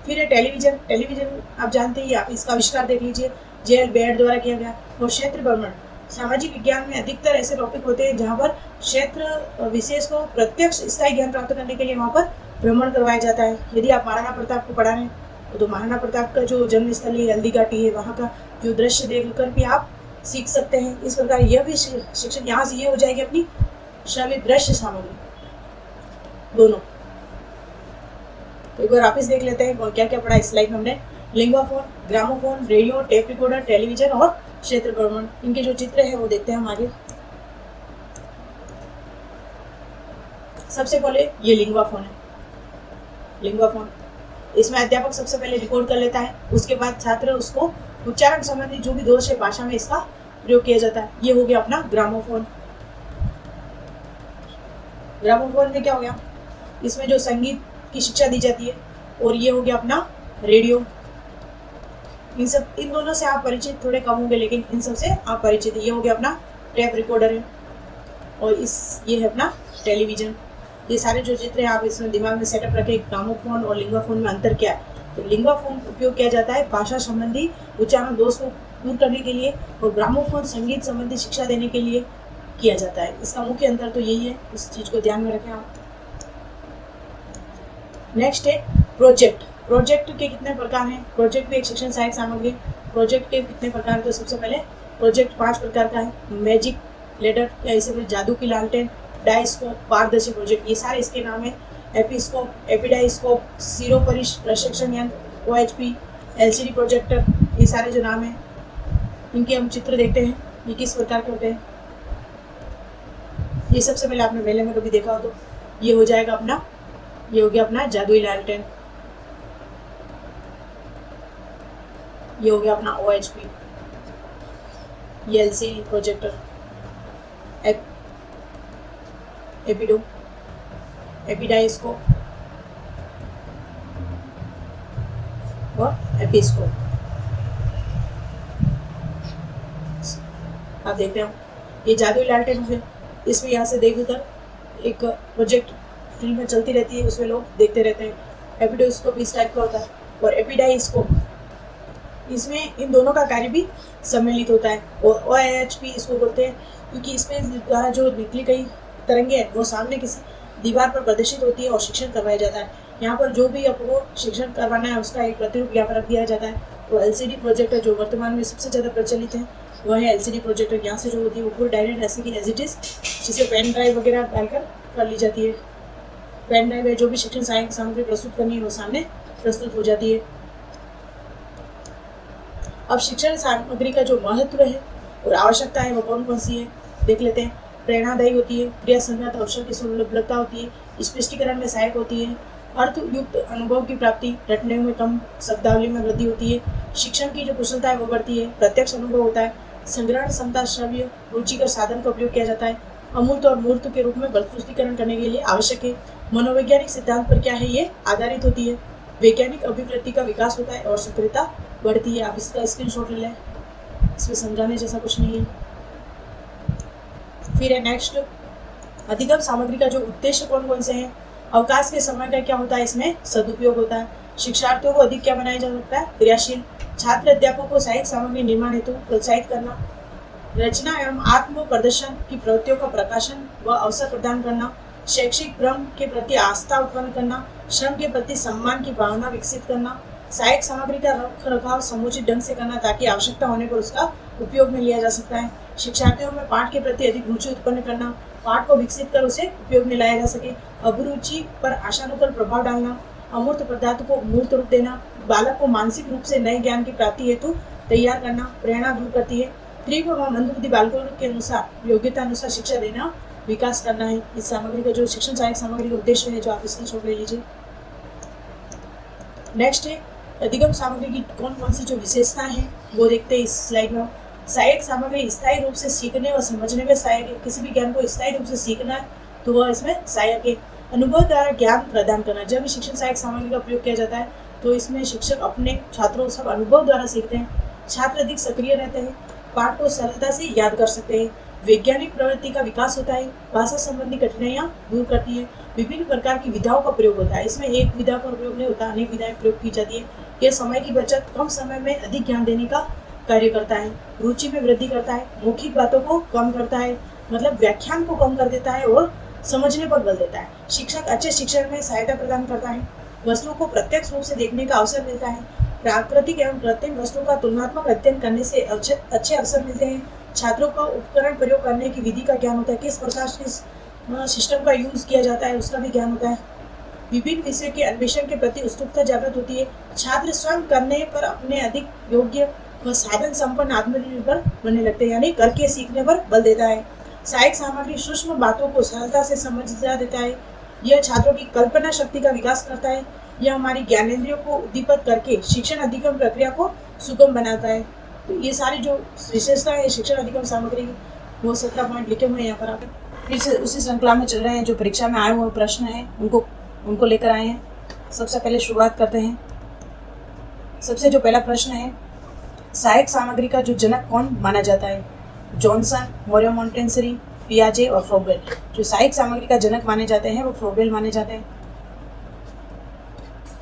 फिर है टेलीविजन। टेलीविजन आप जानते ही, आप इसका आविष्कार देख लीजिए, जेएल बेड द्वारा किया गया। और क्षेत्र भ्रमण। सामाजिक विज्ञान में अधिकतर ऐसे टॉपिक होते हैं जहाँ पर क्षेत्र विशेष को प्रत्यक्ष स्थायी ज्ञान प्राप्त करने के लिए वहाँ पर भ्रमण करवाया जाता है। यदि आप महाराणा प्रताप को पढ़ा रहे हैं तो महाराणा प्रताप का जो जन्मस्थली हल्दी घाटी है, वहाँ का जो दृश्य देख कर भी आप सीख सकते हैं। इस प्रकार यह भी शिक्षण यहाँ से ये हो जाएगी अपनी श्रव्य दृश्य सामग्री दोनों। तो एक बार वापिस देख लेते हैं क्या क्या पढ़ा इस स्लाइड में हमने। Linguaphone, gramophone, radio, tape recorder, television और क्षेत्र भ्रमण। इनके जो चित्र है वो देखते हैं हम आगे। सबसे पहले ये लिंग्वाफोन है। लिंग्वाफोन, इसमें अध्यापक सबसे पहले रिकॉर्ड कर लेता है, उसके बाद छात्र उसको उच्चारण संबंधी जो भी दोष है भाषा में इसका प्रयोग किया जाता है। ये हो गया अपना ग्रामोफोन। ग्रामोफोन में क्या हो गया, इसमें जो संगीत की शिक्षा दी जाती है। और ये हो गया अपना रेडियो। इन दोनों से आप परिचित थोड़े कम होंगे, लेकिन इन सब से आप परिचित। ये हो गया अपना टेप रिकॉर्डर है, और ये है अपना टेलीविजन। ये सारे जो चित्र हैं आप इसमें दिमाग में सेटअप रखें। ग्रामोफोन और लिंग्वाफोन में अंतर क्या है, तो लिंग्वाफोन उपयोग किया जाता है भाषा संबंधी उच्चारण दोष को दूर करने के लिए, और ग्रामोफोन संगीत संबंधी शिक्षा देने के लिए किया जाता है। इसका मुख्य अंतर तो यही है, इस चीज को ध्यान में रखें आप। नेक्स्ट है प्रोजेक्ट। प्रोजेक्ट के कितने प्रकार हैं। प्रोजेक्ट भी एक शिक्षण सहायक सामग्री। प्रोजेक्ट के कितने प्रकार हैं, तो सबसे पहले प्रोजेक्ट 5 प्रकार का है। मैजिक लेडर या इसे फिर जादू की लालटेन, डायस्कोप, पारदर्शी प्रोजेक्ट, ये सारे इसके नाम है। एपिस्कोप, एपिडाइस्कोप, सीरो प्रशिक्षण यंत्र, OHP, LCD प्रोजेक्टर, ये सारे जो नाम हैं इनके हम चित्र देखते हैं, ये किस प्रकार के होते हैं। ये सबसे पहले आपने मेले में कभी देखा हो तो ये हो जाएगा अपना, ये हो गया अपना जादुई लालटेन। ये हो गया अपना OHP, ये LCD प्रोजेक्टर, एपिडाइस्कोप और एपिस्कोप। आप देख रहे हो ये जादुई लालटेन है, इसमें यहाँ से देख उधर एक प्रोजेक्ट फिल्म चलती रहती है, उसमें लोग देखते रहते हैं। एपिडोस्कोप इस टाइप का होता है और एपिडाइस्कोप, इसमें इन दोनों का कार्य भी सम्मिलित होता है। और OIHP इसको बोलते हैं क्योंकि इसमें द्वारा जो निकली गई तरंगे हैं वो सामने किसी दीवार पर प्रदर्शित होती है और शिक्षण करवाया जाता है। यहाँ पर जो भी आपको शिक्षण करवाना है उसका एक प्रतिरूप यहाँ पर रख दिया जाता है। और LCD प्रोजेक्टर जो वर्तमान में सबसे ज़्यादा प्रचलित है वह है LCD प्रोजेक्टर। यहाँ से जो होती है वो पूरी डायरेक्ट ऐसे की एज इट इज़, जिसे पेन ड्राइव वगैरह डालकर कर ली जाती है। पेन ड्राइव है जो भी शिक्षण सहायक सामग्री प्रस्तुत करनी है वो सामने प्रस्तुत हो जाती है। अब शिक्षण सामग्री का जो महत्व है और आवश्यकता है वो कौन कौन सी है देख लेते हैं। प्रेरणादायी होती है, क्रिया संगत अवसर की सुलभता होती है, स्पष्टीकरण में सहायक होती है, अर्थयुक्त अनुभव की प्राप्ति, रटने में कम, शब्दावली में वृद्धि होती है, शिक्षण की जो कुशलता है वो बढ़ती है, प्रत्यक्ष अनुभव होता है, संग्रहण क्षमता, श्रव्य रुचिकर साधन का उपयोग किया जाता है, अमूर्त और मूर्त के रूप में प्रस्तुतिकरण करने के लिए आवश्यक है। मनोवैज्ञानिक सिद्धांत पर क्या है ये आधारित होती है। वैज्ञानिक अभिवृत्ति का विकास होता है और सक्रियता बढ़ती है। आप इसका स्क्रीनशॉट ले लें, इसमें समझाने जैसा कुछ नहीं है। फिर है नेक्स्ट, अधिगम सामग्री का जो उद्देश्य कौन कौन से हैं। अवकाश के समय का क्या होता है, इसमें सदुपयोग होता है। शिक्षार्थियों को अधिक क्या बनाया जा सकता है, क्रियाशील। छात्र अध्यापकों को सहायक सामग्री निर्माण हेतु प्रोत्साहित करना, रचना एवं आत्म प्रदर्शन की प्रवृत्तियों का प्रकाशन व अवसर प्रदान करना, शैक्षिक क्रम के प्रति आस्था उत्पन्न करना, श्रम के प्रति सम्मान की भावना विकसित करना, सहायक सामग्री का रख रखाव समुचित ढंग से करना ताकि आवश्यकता होने पर उसका उपयोग में लिया जा सकता है। शिक्षार्थियों में पाठ के प्रति अधिक रुचि उत्पन्न करना, पाठ को विकसित कर उसे उपयोग में लाया जा सके। अभिरुचि पर आशानुकूल प्रभाव डालना, अमूर्त पदार्थ को मूर्त रूप देना, बालक को मानसिक रूप से नए ज्ञान की प्राप्ति हेतु तैयार करना, प्रेरणा दूर करती है। तीव्र व मंदबुद्धि बालकों के अनुसार योग्यता अनुसार शिक्षा देना, विकास करना है। इस सामग्री का जो शिक्षण सहायक सामग्री का उद्देश्य है जो आप इसमें छोड़ ले लीजिए। नेक्स्ट है अधिगम सामग्री की कौन कौन सी जो विशेषताएं हैं वो देखते हैं इस स्लाइड में। सहायक सामग्री स्थायी रूप से सीखने व समझने में सहायक है। किसी भी ज्ञान को स्थायी रूप से सीखना है तो वह इसमें सहायक है। अनुभव द्वारा ज्ञान प्रदान करना, जब भी शिक्षण सहायक सामग्री का प्रयोग किया जाता है तो इसमें शिक्षक अपने छात्रों सब अनुभव द्वारा सीखते हैं। छात्र अधिक सक्रिय रहते हैं, पाठ को सरलता से याद कर सकते हैं। वैज्ञानिक प्रवृत्ति का विकास होता है, भाषा संबंधी कठिनाइयाँ दूर करती है। विभिन्न प्रकार की विधाओं का प्रयोग होता है, इसमें एक विधा का प्रयोग नहीं होता, अनेक विधाएं प्रयोग की जाती है। यह समय की बचत, कम समय में अधिक ज्ञान देने का कार्य करता है। रुचि में वृद्धि करता है, मौखिक बातों को कम करता है, मतलब व्याख्यान को कम कर देता है और समझने पर बल देता है। शिक्षक अच्छे शिक्षण में सहायता प्रदान करता है। वस्तुओं को प्रत्यक्ष रूप से देखने का अवसर मिलता है। प्राकृतिक एवं कृत्रिम वस्तुओं का तुलनात्मक अध्ययन करने से अच्छे अवसर मिलते हैं। छात्रों का उपकरण प्रयोग करने की विधि का ज्ञान होता है, किस प्रकार से सिस्टम का यूज किया जाता है उसका भी ज्ञान होता है। विभिन्न विषय के अन्वेषण के प्रति उत्सुकता जागृत होती है। छात्र स्वयं करने पर अपने अधिक योग्य व साधन संपन्न आत्मनिर्भर बनने लगते हैं, यानी करके सीखने पर बल देता है। सहायक सामग्री सूक्ष्म बातों को सरलता से समझा देता है। यह छात्रों की कल्पना शक्ति का विकास करता है। यह हमारी ज्ञानेंद्रियों को उद्दीपित करके शिक्षण अधिगम प्रक्रिया को सुगम बनाता है। तो ये सारी जो विशेषताएं है शिक्षण अधिगम सामग्री की, वो 17 पॉइंट लिखे हुए हैं यहाँ पर। आप फिर से उसी श्रृंखला में चल रहे हैं, जो परीक्षा में आए हुए प्रश्न हैं उनको लेकर आए हैं। सबसे पहले शुरुआत करते हैं। सबसे जो पहला प्रश्न है, सहायक सामग्री का जो जनक कौन माना जाता है? जॉनसन, मोरियो मोंटेसरी, पियाजे और फ्रोबेल। जो सहायक सामग्री का जनक माने जाते हैं वो फ्रोबेल माने जाते हैं।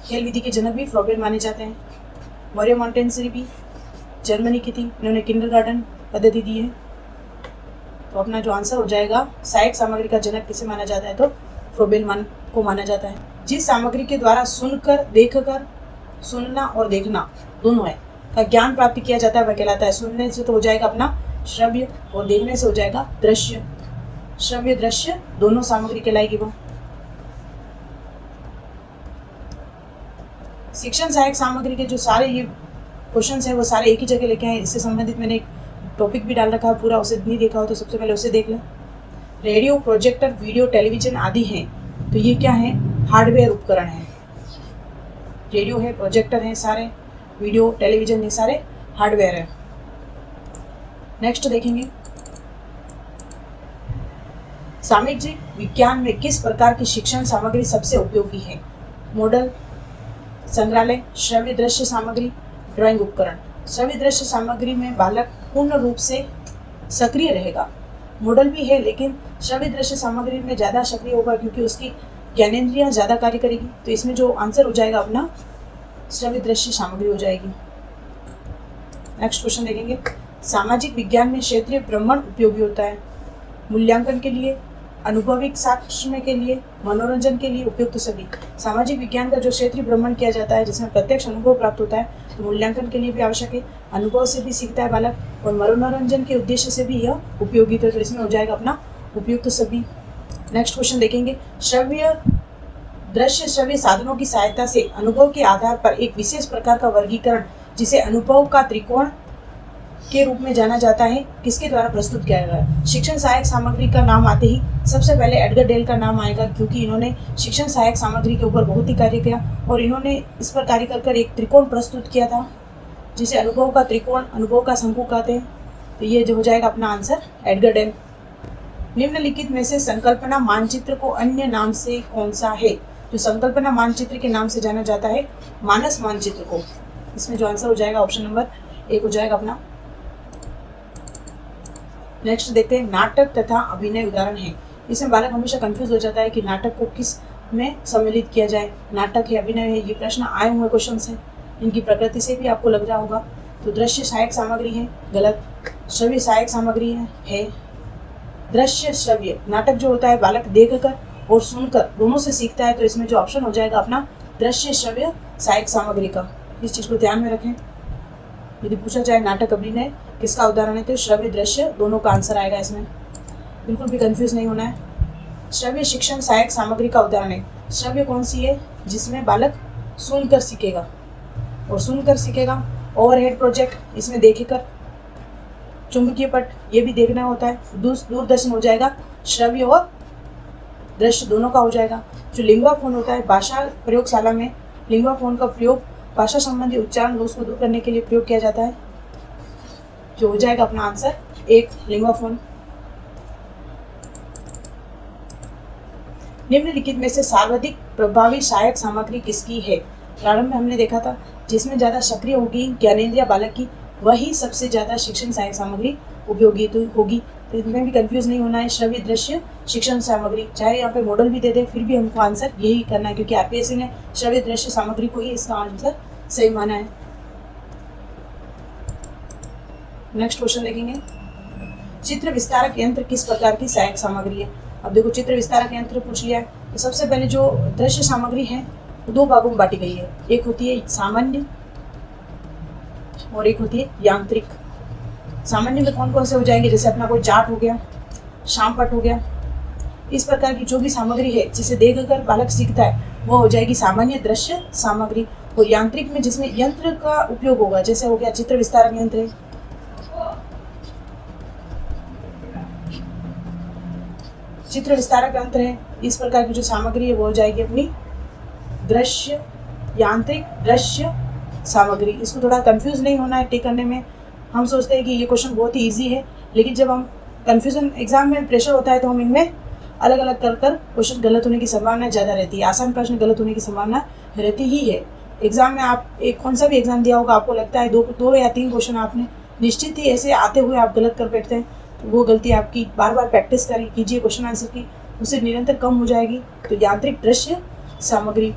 खेल विधि के जनक भी फ्रोबेल माने जाते हैं। मोरियो मोंटेसरी भी जर्मनी की थी, इन्होंने किंडरगार्टन पद्धति दी है। तो अपना जो आंसर हो जाएगा, सहायक सामग्री का जनक किसे माना जाता है? तो फ्रोबेल को माना जाता है। जिस सामग्री के द्वारा सुनकर, देखकर, सुनना और देखना दोनों है का ज्ञान प्राप्त किया जाता है वह कहलाता है। सुनने से तो हो जाएगा अपना श्रव्य और देखने से हो जाएगा दृश्य। श्रव्य दृश्य दोनों सामग्री कहलाएगी वो। शिक्षण सहायक सामग्री के जो सारे ये क्वेश्चंस हैं वो सारे एक ही जगह लेके आए। इससे संबंधित मैंने एक टॉपिक भी डाल रखा है पूरा, उसे नहीं देखा हो तो सबसे पहले उसे देख लें। रेडियो, प्रोजेक्टर, वीडियो, टेलीविजन आदि हैं, तो ये क्या है? हार्डवेयर उपकरण हैं। रेडियो है, प्रोजेक्टर है, सारे वीडियो, टेलीविजन, ये सारे हार्डवेयर है। नेक्स्ट देखेंगे, सामाजिक विज्ञान में किस प्रकार की शिक्षण सामग्री सबसे उपयोगी है? मॉडल, संग्रहालय, श्रव्य दृश्य सामग्री, ड्राइंग उपकरण। श्रव्य दृश्य सामग्री में बालक पूर्ण रूप से सक्रिय रहेगा। मॉडल भी है लेकिन श्रव्य दृश्य सामग्री में ज़्यादा सक्रिय होगा क्योंकि उसकी ज्ञानेंद्रियाँ ज़्यादा कार्य करेगी। तो इसमें जो आंसर हो जाएगा अपना श्रव्य दृश्य सामग्री हो जाएगी। नेक्स्ट क्वेश्चन देखेंगे, सामाजिक विज्ञान में क्षेत्रीय भ्रमण उपयोगी होता है? मूल्यांकन के लिए, अनुभविक साक्ष्य के लिए, मनोरंजन के लिए, उपयुक्त सभी। सामाजिक विज्ञान का जो क्षेत्रीय भ्रमण किया जाता है जिसमें प्रत्यक्ष अनुभव प्राप्त होता है, तो मूल्यांकन के लिए भी आवश्यक है, अनुभव से भी सीखता है बालक, और मनोरंजन के उद्देश्य से भी यह उपयोगी है। तो इसमें हो जाएगा अपना उपयुक्त सभी। नेक्स्ट क्वेश्चन देखेंगे, दृश्य श्रव्य साधनों की सहायता से अनुभव के आधार पर एक विशेष प्रकार का वर्गीकरण जिसे अनुभव का त्रिकोण के रूप में जाना जाता है, किसके द्वारा प्रस्तुत किया गया है? शिक्षण सहायक सामग्री का नाम आते ही सबसे पहले एडगर डेल का नाम आएगा क्योंकि इन्होंने शिक्षण सहायक सामग्री के ऊपर बहुत ही कार्य किया और इन्होंने इस पर कार्य कर एक त्रिकोण प्रस्तुत किया था जिसे अनुभव का त्रिकोण, अनुभव का शंकु कहते हैं। तो ये जो हो जाएगा अपना आंसर एडगर डेल। निम्नलिखित में से संकल्पना मानचित्र को अन्य नाम से कौन सा है? जो संकल्पना मानचित्र के नाम से जाना जाता है मानस मानचित्र को। इसमें जो आंसर हो जाएगा ऑप्शन नंबर 1 हो जाएगा अपना। नेक्स्ट देखते हैं, नाटक तथा अभिनय उदाहरण है। इसमें बालक हमेशा कंफ्यूज हो जाता है कि नाटक को किस में सम्मिलित किया जाए, नाटक है अभिनय है। ये प्रश्न आए हुए क्वेश्चन हैं, इनकी प्रकृति से भी आपको लग रहा होगा। तो दृश्य सहायक सामग्री है, गलत। श्रव्य सहायक सामग्री है। दृश्य श्रव्य नाटक जो होता है बालक देखकर और सुनकर दोनों से सीखता है। तो इसमें जो ऑप्शन हो जाएगा अपना दृश्य श्रव्य सहायक सामग्री का। इस चीज़ को ध्यान में रखें। यदि पूछा जाए नाटक अभिनय किसका उदाहरण है तो श्रव्य दृश्य दोनों का आंसर आएगा। इसमें बिल्कुल भी कंफ्यूज नहीं होना है। श्रव्य शिक्षण सहायक सामग्री का उदाहरण है। श्रव्य कौन सी है? जिसमें बालक सुनकर सीखेगा और सुनकर सीखेगा। ओवरहेड प्रोजेक्ट, इसमें देखकर। चुंबकीय पट, ये भी देखना होता है। दूरदर्शन हो जाएगा श्रव्य और दृश्य दोनों का हो जाएगा। जो लिंगाफोन होता है भाषा प्रयोगशाला में लिंगाफोन का प्रयोग भाषा संबंधी उच्चारण दोष को दूर करने के लिए प्रयोग किया जाता है। जो हो जाएगा अपना आंसर 1 लिंगाफोन। निम्नलिखित में से सर्वाधिक प्रभावी सहायक सामग्री किसकी है? प्रारंभ में हमने देखा था जिसमें ज़्यादा सक्रिय होगी ज्ञानेंद्रिय बालक की, वही सबसे ज़्यादा शिक्षण सहायक सामग्री उपयोगी तो होगी। तो इसमें भी कंफ्यूज नहीं होना है। श्रव्य दृश्य शिक्षण सामग्री, चाहे यहाँ पे मॉडल भी दे दे फिर भी हमको आंसर यही करना है क्योंकि आरपीएससी ने श्रव्य दृश्य सामग्री को ही इसका आंसर सही माना है। नेक्स्ट क्वेश्चन देखेंगे, चित्र विस्तारक यंत्र किस प्रकार की सहायक सामग्री है? अब देखो चित्र विस्तारक यंत्र पूछ लिया है तो सबसे पहले जो दृश्य सामग्री है वो 2 भागों में बांटी गई है। एक होती है सामान्य और एक होती है यांत्रिक। सामान्य में कौन कौन से हो जाएंगे? जैसे अपना कोई चार्ट हो गया, शामपट हो गया। इस प्रकार की जो भी सामग्री है जिसे देखकर बालक सीखता है वो हो जाएगी सामान्य दृश्य सामग्री। और यांत्रिक में जिसमें यंत्र का उपयोग होगा, जैसे हो गया चित्र विस्तारक यंत्र है, चित्र विस्तारक यंत्र है। इस प्रकार की जो सामग्री है वो हो जाएगी अपनी दृश्य यांत्रिक दृश्य सामग्री। इसको थोड़ा कंफ्यूज नहीं होना है टिक करने में। हम सोचते हैं कि ये क्वेश्चन बहुत ही इजी है, लेकिन जब हम कंफ्यूजन एग्जाम में प्रेशर होता है तो हम इनमें अलग अलग कर क्वेश्चन गलत होने की संभावना ज़्यादा रहती है। आसान प्रश्न गलत होने की संभावना रहती ही है। एग्जाम में आप एक कौन सा भी एग्जाम दिया होगा, आपको लगता है 2 या 3 क्वेश्चन आपने निश्चित ही ऐसे आते हुए आप गलत कर बैठते हैं, तो वो गलती आपकी बार बार प्रैक्टिस कीजिए क्वेश्चन आंसर की, उससे निरंतर कम हो जाएगी। तो यांत्रिक दृश्य सामग्री।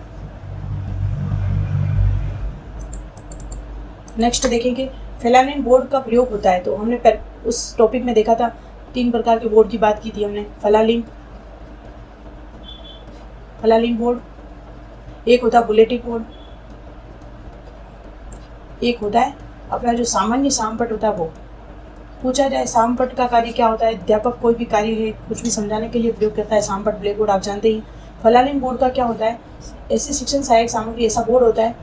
नेक्स्ट देखेंगे, फेलानिन बोर्ड का प्रयोग होता है। तो हमने उस टॉपिक में देखा था 3 प्रकार के बोर्ड की बात की थी हमने। फलालिन बोर्ड, एक होता है बुलेटिन बोर्ड, एक होता है अपना जो सामान्य सामपट होता है वो। पूछा जाए सामपट का कार्य क्या होता है? अध्यापक कोई भी कार्य है कुछ भी समझाने के लिए प्रयोग करता है सामपट, ब्लैक बोर्ड आप जानते ही। फलालिन बोर्ड का क्या होता है? ऐसे शिक्षण सहायक सामग्री ऐसा बोर्ड होता है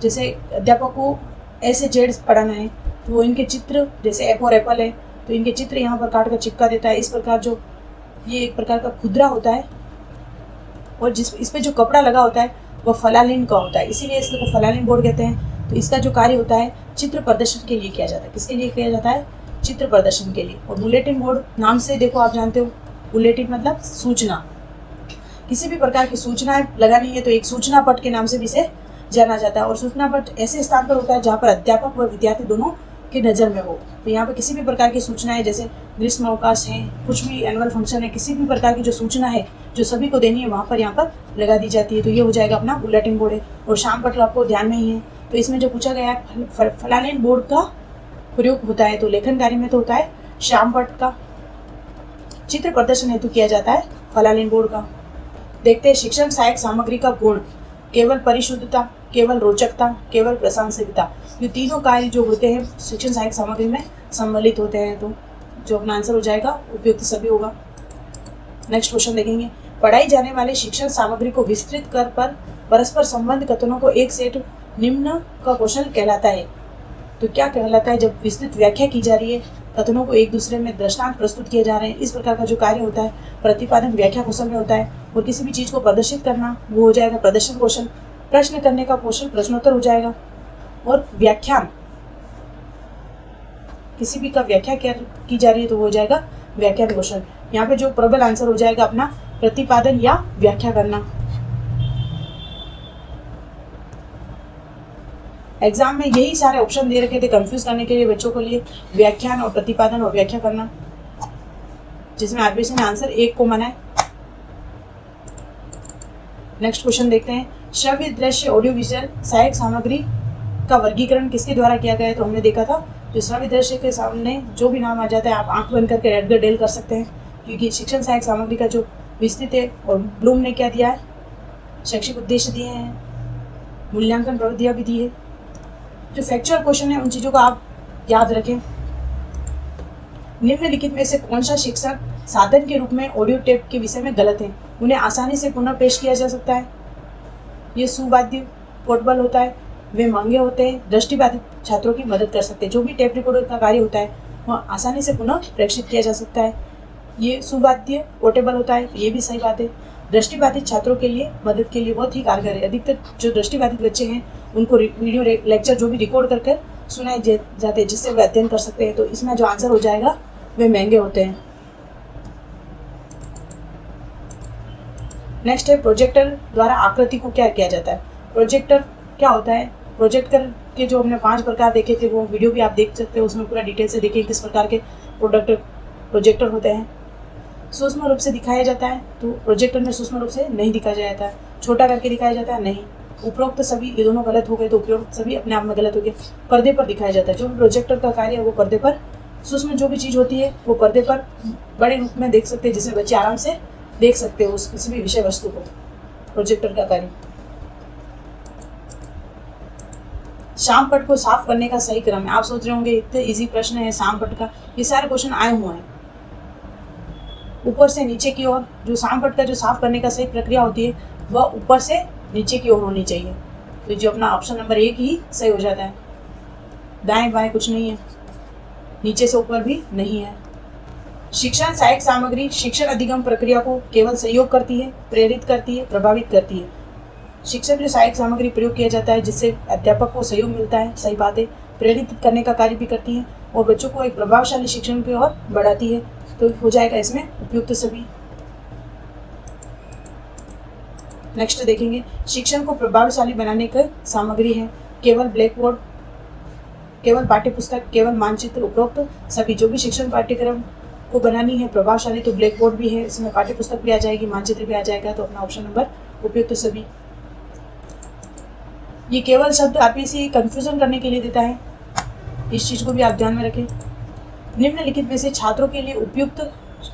जैसे अध्यापक को ऐसे जेड पढ़ाना है तो वो इनके चित्र, जैसे एप और एप्पल है तो इनके चित्र यहाँ पर काट कर चिपका देता है। इस प्रकार जो ये एक प्रकार का खुदरा होता है और इस पे जो कपड़ा लगा होता है वह फलालिन का होता है, इसीलिए इसको फलालिन बोर्ड कहते हैं। तो इसका जो कार्य होता है चित्र प्रदर्शन के लिए किया जाता है। किसके लिए किया जाता है? चित्र प्रदर्शन के लिए। और बुलेटिन बोर्ड नाम से देखो आप जानते हो, बुलेटिन मतलब सूचना। किसी भी प्रकार की सूचनाएं लगानी है तो एक सूचना पट के नाम से भी इसे जाना जाता है। और सूचना पट ऐसे स्थान पर होता है जहाँ पर अध्यापक व विद्यार्थी दोनों की नज़र में हो। तो यहाँ पे किसी भी प्रकार की सूचनाएं, जैसे ग्रीष्म अवकाश है, कुछ भी एनुअल फंक्शन है, किसी भी प्रकार की जो सूचना है जो सभी को देनी है वहाँ पर यहाँ पर लगा दी जाती है। तो ये हो जाएगा अपना बुलेटिन बोर्ड है। और शाम पट आपको ध्यान में ही है। तो इसमें जो पूछा गया है फलालेन बोर्ड का प्रयोग होता है, तो लेखन कार्य में तो होता है शाम पट का। चित्र प्रदर्शन हेतु किया जाता है फलालेन बोर्ड का। देखते हैं शिक्षण सहायक सामग्री का गुण। केवल परिशुद्धता, केवल रोचकता, केवल प्रासंगिकता, ये तीनों कार्य जो होते हैं शिक्षण सहायक सामग्री में सम्मिलित होते हैं। तो जो अपना आंसर हो जाएगा उपयुक्त सभी होगा। नेक्स्ट क्वेश्चन देखेंगे। पढ़ाई जाने वाले शिक्षण सामग्री को विस्तृत कर पर परस्पर संबंध कथनों को एक सेट निम्न का कौशल कहलाता है। तो क्या कहलाता है? जब विस्तृत व्याख्या की जा रही है, कथनों को एक दूसरे में दृष्टांत प्रस्तुत किए जा रहे हैं, इस प्रकार का जो कार्य होता है प्रतिपादन व्याख्या कौशल में होता है। और किसी भी चीज़ को प्रदर्शित करना वो हो जाएगा प्रदर्शन कौशल। प्रश्न करने का कौशल प्रश्नोत्तर हो जाएगा। और व्याख्यान, किसी भी का व्याख्या की जा रही है तो वो हो जाएगा व्याख्यान कौशल। यहाँ पे जो प्रबल आंसर हो जाएगा अपना प्रतिपादन या व्याख्या करना। एग्जाम में यही सारे ऑप्शन दे रखे थे कंफ्यूज करने के लिए बच्चों के लिए, व्याख्यान और प्रतिपादन और व्याख्या करना, जिसमें आरबीसी ने आंसर 1 को माना है। नेक्स्ट क्वेश्चन देखते हैं। श्रव्य, दृश्य, ऑडियो विजुअल सहायक सामग्री का वर्गीकरण किसके द्वारा किया गया है? तो हमने देखा था जो श्रव्य दृश्य के सामने जो भी नाम आ जाता है आप आंख बंद करके एडगर डेल कर सकते हैं, क्योंकि शिक्षण सहायक सामग्री का जो विस्तृत है। और ब्लूम ने क्या दिया है? शैक्षिक उद्देश्य दिए हैं, मूल्यांकन प्रविधियाँ भी दी है। जो फैक्चुअल क्वेश्चन है उन चीज़ों को आप याद रखें। निम्नलिखित में से कौन सा शिक्षण साधन के रूप में ऑडियो टेप के विषय में गलत है? उन्हें आसानी से पुनः पेश किया जा सकता है, ये सुवाद्य पोर्टेबल होता है, वे महंगे होते हैं, दृष्टिबाधित छात्रों की मदद कर सकते हैं। जो भी टेप रिकॉर्डर का कार्य होता है वह आसानी से पुनः प्रेषित किया जा सकता है, ये सुवाद्य पोर्टेबल होता है, ये भी सही बात है। दृष्टिबाधित छात्रों के लिए मदद के लिए बहुत ही कारगर है। अधिकतर जो दृष्टिबाधित बच्चे हैं उनको वीडियो लेक्चर जो भी रिकॉर्ड करके सुनाए जाते हैं, जिससे वे अध्ययन कर सकते हैं। तो इसमें जो आंसर हो जाएगा वे महंगे होते हैं। नेक्स्ट है प्रोजेक्टर द्वारा आकृति को क्या किया जाता है? प्रोजेक्टर क्या होता है? प्रोजेक्टर के जो हमने 5 प्रकार देखे थे वो वीडियो भी आप देख सकते हो, उसमें पूरा डिटेल से देखें किस प्रकार के प्रोजेक्टर होते हैं। सूक्ष्म रूप से दिखाया जाता है, तो प्रोजेक्टर में सूक्ष्म रूप से नहीं दिखाया जाता है। छोटा करके दिखाया जाता है, नहीं। उपरोक्त सभी, ये दोनों गलत हो गए, तो उपरोक्त सभी अपने आप में गलत हो गए। पर्दे पर दिखाया जाता है, जो भी प्रोजेक्टर का कार्य है वो पर्दे पर, सूक्ष्म जो भी चीज़ होती है वो पर्दे पर बड़े रूप में देख सकते हैं, जिसमें बच्चे आराम से देख सकते हो उस किसी भी विषय वस्तु को। प्रोजेक्टर का कार्य। शाम पट को साफ करने का सही क्रम है। आप सोच रहे होंगे इतने इजी प्रश्न है शाम पट का, ये सारे क्वेश्चन आए हुए हैं ऊपर से नीचे की ओर। जो शाम पट का जो साफ करने का सही प्रक्रिया होती है वह ऊपर से नीचे की ओर होनी चाहिए। तो जो अपना ऑप्शन नंबर 1 ही सही हो जाता है। दाएं बाएं कुछ नहीं है, नीचे से ऊपर भी नहीं है। शिक्षण सहायक सामग्री शिक्षण अधिगम प्रक्रिया को केवल सहयोग करती है, प्रेरित करती है, प्रभावित करती है। शिक्षण जो सहायक सामग्री प्रयोग किया जाता है जिससे अध्यापक को सहयोग मिलता है, सही बात है, प्रेरित करने का कार्य भी करती है और बच्चों को एक प्रभावशाली शिक्षण की ओर बढ़ाती है। तो हो जाएगा इसमें उपयुक्त सभी। नेक्स्ट देखेंगे, शिक्षण को प्रभावशाली बनाने का सामग्री है केवल ब्लैक बोर्ड, केवल पाठ्यपुस्तक, केवल मानचित्र, उपरोक्त सभी। जो भी शिक्षण पाठ्यक्रम को बनानी है प्रभावशाली तो ब्लैक बोर्ड भी है, इसमें पाठ्यपुस्तक भी आ जाएगी, मानचित्र भी आ जाएगा। तो अपना ऑप्शन नंबर उपयुक्त सभी। ये केवल शब्द आरपीएससी कंफ्यूजन करने के लिए देता है, इस चीज को भी आप ध्यान में रखें। निम्नलिखित में से छात्रों के लिए उपयुक्त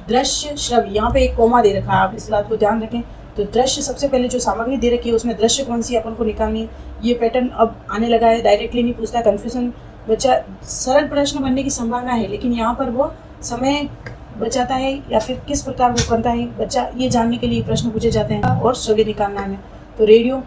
दृश्य श्रव्य, यहाँ पे एक कोमा दे रखा है, आप इस बात को ध्यान रखें। तो दृश्य सबसे पहले जो सामग्री दे रखी है उसमें दृश्य कौन सी अपन को निकालनी है। ये पैटर्न अब आने लगा है, डायरेक्टली नहीं पूछता, कन्फ्यूजन बच्चा सरल प्रश्न बनने की संभावना है, लेकिन यहाँ पर वो समय बचाता है या फिर किस प्रकार वो करता है बच्चा, ये जानने के लिए प्रश्न पूछे जाते हैं। और श्रव्य निकालना है। तो रेडियो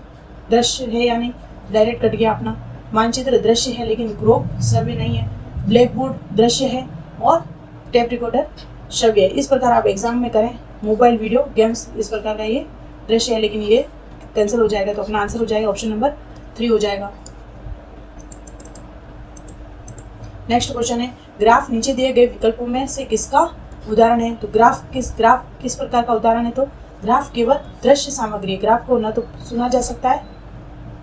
दृश्य है या नहीं, डायरेक्ट कट गया अपना। मानचित्र दृश्य है लेकिन ग्रुप श्रव्य नहीं है। ब्लैक बोर्ड दृश्य है और टेप रिकॉर्डर श्रव्य है। इस प्रकार आप एग्जाम में करें। मोबाइल वीडियो गेम्स इस प्रकार का ये दृश्य है, लेकिन ये कैंसिल हो जाएगा। तो अपना आंसर हो जाएगा ऑप्शन नंबर 3 हो जाएगा। नेक्स्ट क्वेश्चन है, ग्राफ नीचे दिए गए विकल्पों में से किसका उदाहरण है? तो ग्राफ किस प्रकार का उदाहरण है? तो ग्राफ केवल दृश्य सामग्री है। ग्राफ को न तो सुना जा सकता है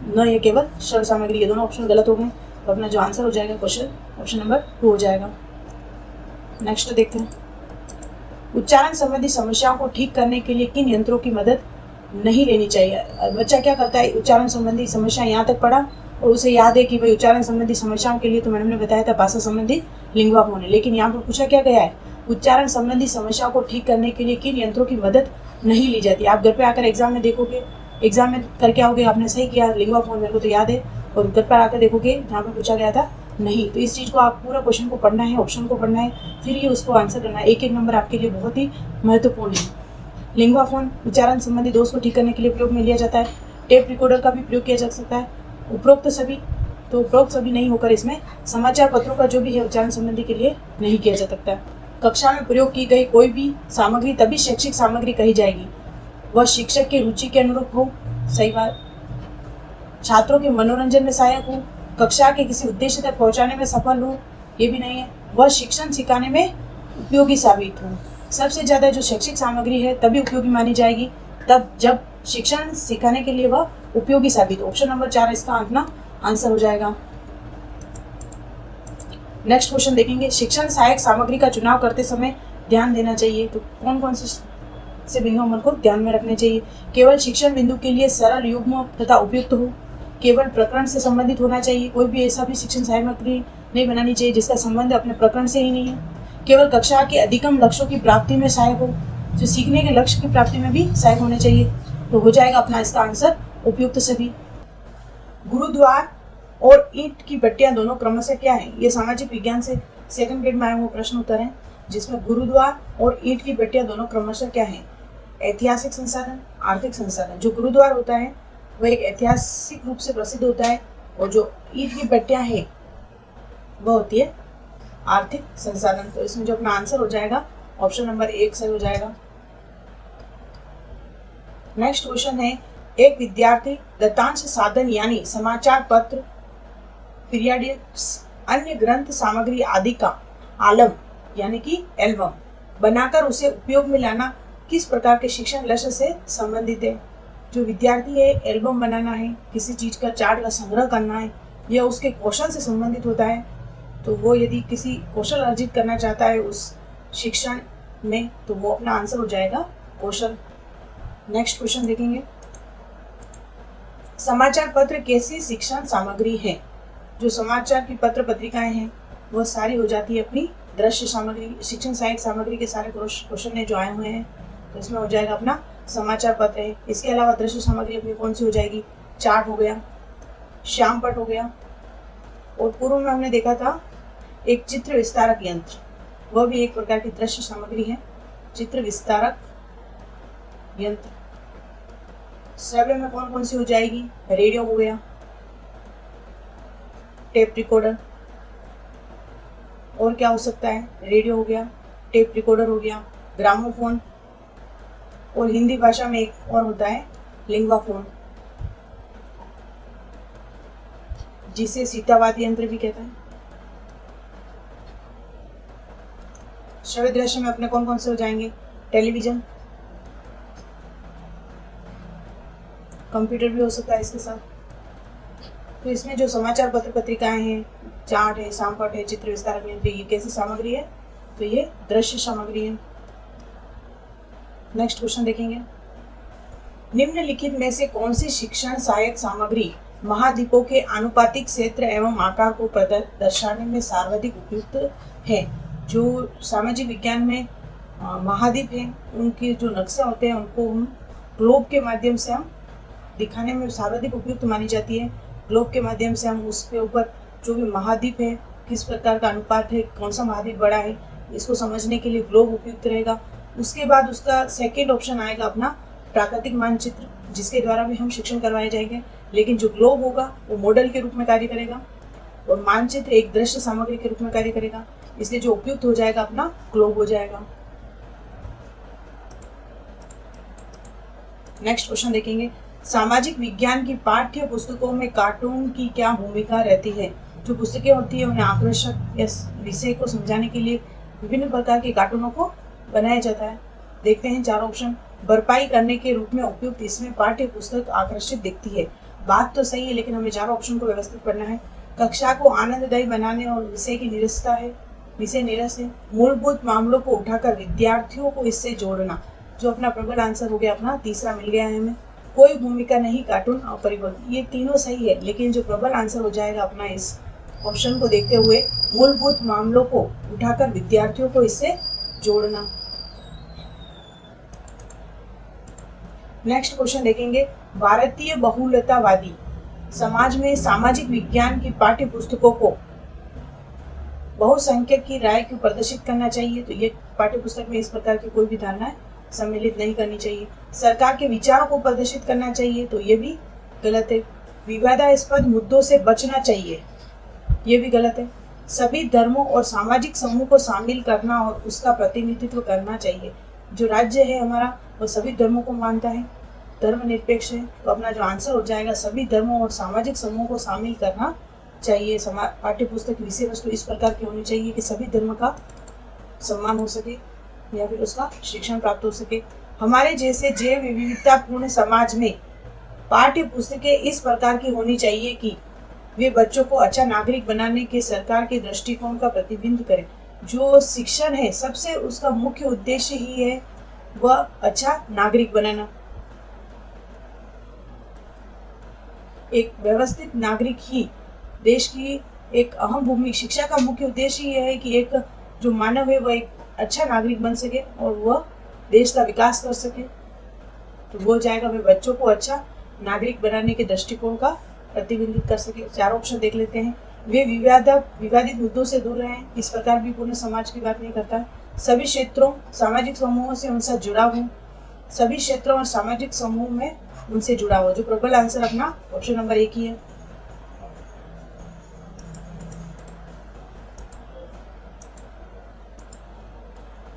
न ये केवल श्रव्य सामग्री, ये दोनों ऑप्शन गलत हो गए। तो अपना जो आंसर हो जाएगा क्वेश्चन ऑप्शन नंबर 2 हो जाएगा। नेक्स्ट देखते हैं, उच्चारण संबंधी समस्याओं को ठीक करने के लिए किन यंत्रों की मदद नहीं लेनी चाहिए। बच्चा क्या करता है, उच्चारण संबंधी समस्या यहाँ तक पढ़ा और उसे याद है कि भाई उच्चारण संबंधी समस्याओं के लिए तो मैडम ने बताया था भाषा संबंधी लिंगवा फोन है, लेकिन यहाँ पर पूछा क्या गया है, उच्चारण संबंधी समस्याओं को ठीक करने के लिए किन यंत्रों की मदद नहीं ली जाती। आप घर पे आकर एग्जाम में देखोगे, एग्जाम में करके आओगे, आपने सही किया लिंगवा फोन मेरे को तो याद है, और घर पर आकर देखोगे जहाँ पर पूछा गया था नहीं। तो इस चीज़ को आप पूरा क्वेश्चन को पढ़ना है, ऑप्शन को पढ़ना है, फिर ये उसको आंसर करना है। एक एक नंबर आपके लिए बहुत ही महत्वपूर्ण है। लिंगवा फोन उच्चारण संबंधी दोष को ठीक करने के लिए प्रयोग में लिया जाता है। टेप रिकॉर्डर का भी प्रयोग किया जा सकता है। उपरोक्त सभी, तो उपरोक्त सभी नहीं होकर इसमें समाचार पत्रों का जो भी है उच्चारण संबंधी के लिए नहीं किया जा सकता है। कक्षा में प्रयोग की गई कोई भी सामग्री तभी शैक्षिक सामग्री कही जाएगी वह शिक्षक की रुचि के अनुरूप हो, सही बात। छात्रों के मनोरंजन में सहायक हो, कक्षा के किसी उद्देश्य तक पहुंचाने में सफल हो, ये भी नहीं है। वह शिक्षण सिखाने में उपयोगी साबित हो। सबसे ज़्यादा जो शैक्षिक सामग्री है तभी उपयोगी मानी जाएगी तब जब शिक्षण सिखाने के लिए वह उपयोगी साबित हो। ऑप्शन नंबर 4 इसका अपना आंसर हो जाएगा। नेक्स्ट क्वेश्चन देखेंगे, शिक्षण सहायक सामग्री का चुनाव करते समय ध्यान देना चाहिए। तो कौन कौन से बिंदु मन को ध्यान में रखने चाहिए। केवल शिक्षण बिंदु के लिए सरल, युग्म तथा उपयुक्त हो। केवल प्रकरण से संबंधित होना चाहिए, कोई भी ऐसा भी शिक्षण सामग्री नहीं बनानी चाहिए जिसका संबंध अपने प्रकरण से ही नहीं है। केवल कक्षा के अधिकतम लक्ष्यों की प्राप्ति में सहायक हो, जो सीखने के लक्ष्य की प्राप्ति में भी सहायक होने चाहिए। तो हो जाएगा अपना इसका आंसर उपयुक्त सभी। गुरुद्वार और ईंट की भट्टियां दोनों क्रमशः क्या है। ये सामाजिक विज्ञान से सेकंड ग्रेड में आए हुए प्रश्न उत्तर है, जिसमें गुरुद्वार और ईंट की भट्टियां दोनों क्रमशः क्या है, ऐतिहासिक संसाधन, आर्थिक संसाधन। जो गुरुद्वार होता है वह एक ऐतिहासिक रूप से प्रसिद्ध होता है और जो ईंट की भट्टियां है वह होती है आर्थिक संसाधन। तो इसमें जो अपना आंसर हो जाएगा ऑप्शन नंबर 1 सही हो जाएगा। नेक्स्ट क्वेश्चन है, एक विद्यार्थी दत्तांश साधन यानी समाचार पत्र, पीरियड्स, अन्य ग्रंथ सामग्री आदि का आलम यानी कि एल्बम बनाकर उसे उपयोग में लाना किस प्रकार के शिक्षण लक्ष्य से संबंधित है। जो विद्यार्थी है एल्बम बनाना है, किसी चीज का चार्ट का संग्रह करना है, यह उसके कौशल से संबंधित होता है। तो वो यदि किसी कौशल अर्जित करना चाहता है उस शिक्षण में तो वो अपना आंसर हो जाएगा कौशल। नेक्स्ट क्वेश्चन देखेंगे, समाचार पत्र कैसी शिक्षण सामग्री है। जो समाचार की पत्र पत्रिकाएं हैं वह सारी हो जाती है अपनी दृश्य सामग्री। शिक्षण सहायक सामग्री के सारे क्वेश्चन ने जो आए हुए हैं तो इसमें हो जाएगा अपना समाचार पत्र है। इसके अलावा दृश्य सामग्री अपनी कौन सी हो जाएगी, चार्ट हो गया, श्यामपट हो गया, और पूर्व में हमने देखा था एक चित्र विस्तारक यंत्र, वह भी एक प्रकार की दृश्य सामग्री है, चित्र विस्तारक यंत्र। श्रव्य में कौन कौन सी हो जाएगी, रेडियो हो गया, टेप रिकॉर्डर, और क्या हो सकता है, रेडियो हो गया, टेप रिकॉर्डर हो गया, ग्रामोफोन, और हिंदी भाषा में एक और होता है लिंगवा फोन, जिसे सीतावादी यंत्र भी कहता है। श्रव्य दृश्य में अपने कौन कौन से हो जाएंगे, टेलीविजन, कंप्यूटर भी हो सकता है इसके साथ। तो इसमें जो समाचार पत्र पत्रिकाएं हैं, चार्ट है, श्यामपट है, चित्र विस्तारक यंत्र, ये कैसी सामग्री है, तो ये दृश्य सामग्री है। नेक्स्ट क्वेश्चन देखेंगे, निम्नलिखित में से कौन सी शिक्षण सहायक सामग्री महाद्वीपों के आनुपातिक क्षेत्र एवं आकार को दर्शाने में सर्वाधिक उपयुक्त है। जो सामाजिक विज्ञान में महाद्वीप है उनके जो नक्शे होते हैं उनको हम ग्लोब के माध्यम से हम दिखाने में सर्वाधिक उपयुक्त मानी जाती है। ग्लोब के माध्यम से हम उसके ऊपर जो भी महाद्वीप है, किस प्रकार का अनुपात है, कौन सा महाद्वीप बड़ा है, इसको समझने के लिए ग्लोब उपयुक्त रहेगा। उसके बाद उसका सेकेंड ऑप्शन आएगा अपना प्राकृतिक मानचित्र, जिसके द्वारा भी हम शिक्षण करवाए जाएंगे। लेकिन जो ग्लोब होगा वो मॉडल के रूप में कार्य करेगा और मानचित्र एक दृश्य सामग्री के रूप में कार्य करेगा, इसलिए जो उपयुक्त हो जाएगा अपना ग्लोब हो जाएगा। नेक्स्ट क्वेश्चन देखेंगे, सामाजिक विज्ञान की पाठ्य पुस्तकों में कार्टून की क्या भूमिका रहती है। जो पुस्तकें होती है उन्हें आकर्षक इस विषय को समझाने के लिए विभिन्न प्रकार के कार्टूनों को बनाया जाता है। देखते हैं चार ऑप्शन। भरपाई करने के रूप में उपयुक्त, इसमें पाठ्य पुस्तक आकर्षित दिखती है। बात तो सही है लेकिन हमें चारों ऑप्शन को व्यवस्थित करना है। कक्षा को आनंददायी बनाने और विषय निरस है। मूलभूत मामलों को उठाकर विद्यार्थियों को इससे जोड़ना, जो अपना प्रबल आंसर हो गया, अपना तीसरा मिल गया है हमें। कोई भूमिका नहीं, कार्टून और परिबल, ये तीनों सही है, लेकिन जो प्रबल आंसर हो जाएगा अपना इस ऑप्शन को देखते हुए, मूलभूत मामलों को उठाकर विद्यार्थियों को इससे जोड़ना। नेक्स्ट क्वेश्चन देखेंगे, भारतीय बहुलतावादी समाज में सामाजिक विज्ञान की पाठ्य पुस्तकों को बहुसंख्यक की राय को प्रदर्शित करना चाहिए। तो ये पाठ्य पुस्तक में इस प्रकार की कोई भी धारणाएं सम्मिलित नहीं करनी चाहिए। सरकार के विचारों को प्रदर्शित करना चाहिए, तो ये भी गलत है। विवादास्पद मुद्दों से बचना चाहिए, ये भी गलत है। सभी धर्मों और सामाजिक समूह को शामिल करना और उसका प्रतिनिधित्व करना चाहिए। जो राज्य है हमारा वो सभी धर्मों को मानता है, धर्मनिरपेक्ष है, तो अपना जो आंसर हो जाएगा सभी धर्मों और सामाजिक समूह को शामिल करना चाहिए। पाठ्य पुस्तक की विषय वस्तु इस प्रकार की होनी चाहिए कि सभी धर्म का सम्मान हो सके या फिर उसका शिक्षण प्राप्त हो सके। हमारे जैसे जैव विविधतापूर्ण समाज में पाठ्य पुस्तकें इस प्रकार की होनी चाहिए कि वे बच्चों को अच्छा नागरिक बनाने के सरकार के दृष्टिकोण का प्रतिबिंब करें। जो शिक्षण है सबसे उसका मुख्य उद्देश्य ही है वह अच्छा नागरिक बनाना। एक व्यवस्थित नागरिक ही देश की एक अहम भूमिका, शिक्षा का मुख्य उद्देश्य यह है कि एक जो मानव है वह एक अच्छा नागरिक बन सके और वह देश का विकास कर सके। तो वो जाएगा वह बच्चों को अच्छा नागरिक बनाने के दृष्टिकोण का प्रतिबिंबित कर सके। चार ऑप्शन देख लेते हैं। वे विवादित मुद्दों से दूर रहें, इस प्रकार भी पूर्ण समाज की बात नहीं करता। सभी क्षेत्रों सामाजिक समूहों से उनसे जुड़ाव हो, सभी क्षेत्रों और सामाजिक समूह में उनसे जुड़ा हो। जो प्रबल आंसर अपना ऑप्शन नंबर 1 ही है।